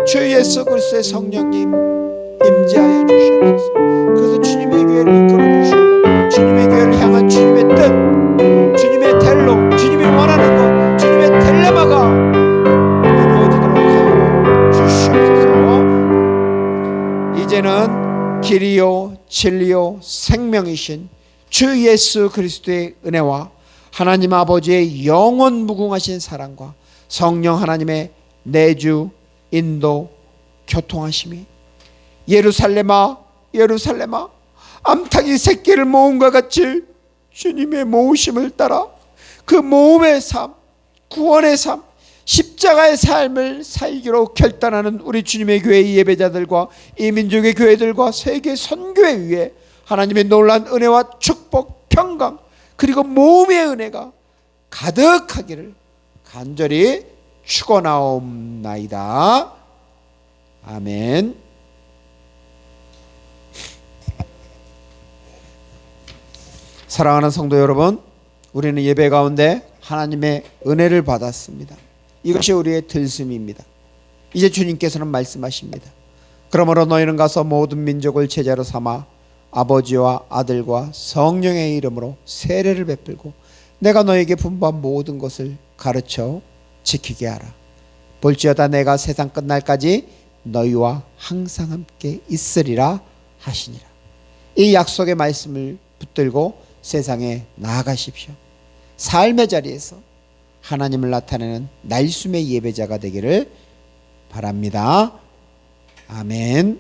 주 예수 그리스도의 성령님 임재하여 주시옵소서. 그래서 주님의 교회를 이끌어 주시고 주님의 교회를 향한 주님의 뜻, 주님의 텔로, 주님이 원하는 것, 주님의 텔레마가 이루어지도록 하여 주시옵소서. 이제는 길이요 진리요 생명이신 주 예수 그리스도의 은혜와 하나님 아버지의 영원 무궁하신 사랑과 성령 하나님의 내주 인도 교통하심이 예루살렘아, 예루살렘아, 암탉이 새끼를 모음과 같이 주님의 모으심을 따라 그 모음의 삶, 구원의 삶, 십자가의 삶을 살기로 결단하는 우리 주님의 교회의 예배자들과 이 민족의 교회들과 세계 선교회 위에 하나님의 놀라운 은혜와 축복, 평강, 그리고 모음의 은혜가 가득하기를 간절히 축원하옵나이다. 아멘. 사랑하는 성도 여러분, 우리는 예배 가운데 하나님의 은혜를 받았습니다. 이것이 우리의 들숨입니다. 이제 주님께서는 말씀하십니다. 그러므로 너희는 가서 모든 민족을 제자로 삼아 아버지와 아들과 성령의 이름으로 세례를 베풀고 내가 너에게 분부한 모든 것을 가르쳐 지키게 하라. 볼지어다 내가 세상 끝날까지 너희와 항상 함께 있으리라 하시니라. 이 약속의 말씀을 붙들고 세상에 나아가십시오. 삶의 자리에서 하나님을 나타내는 날숨의 예배자가 되기를 바랍니다. 아멘.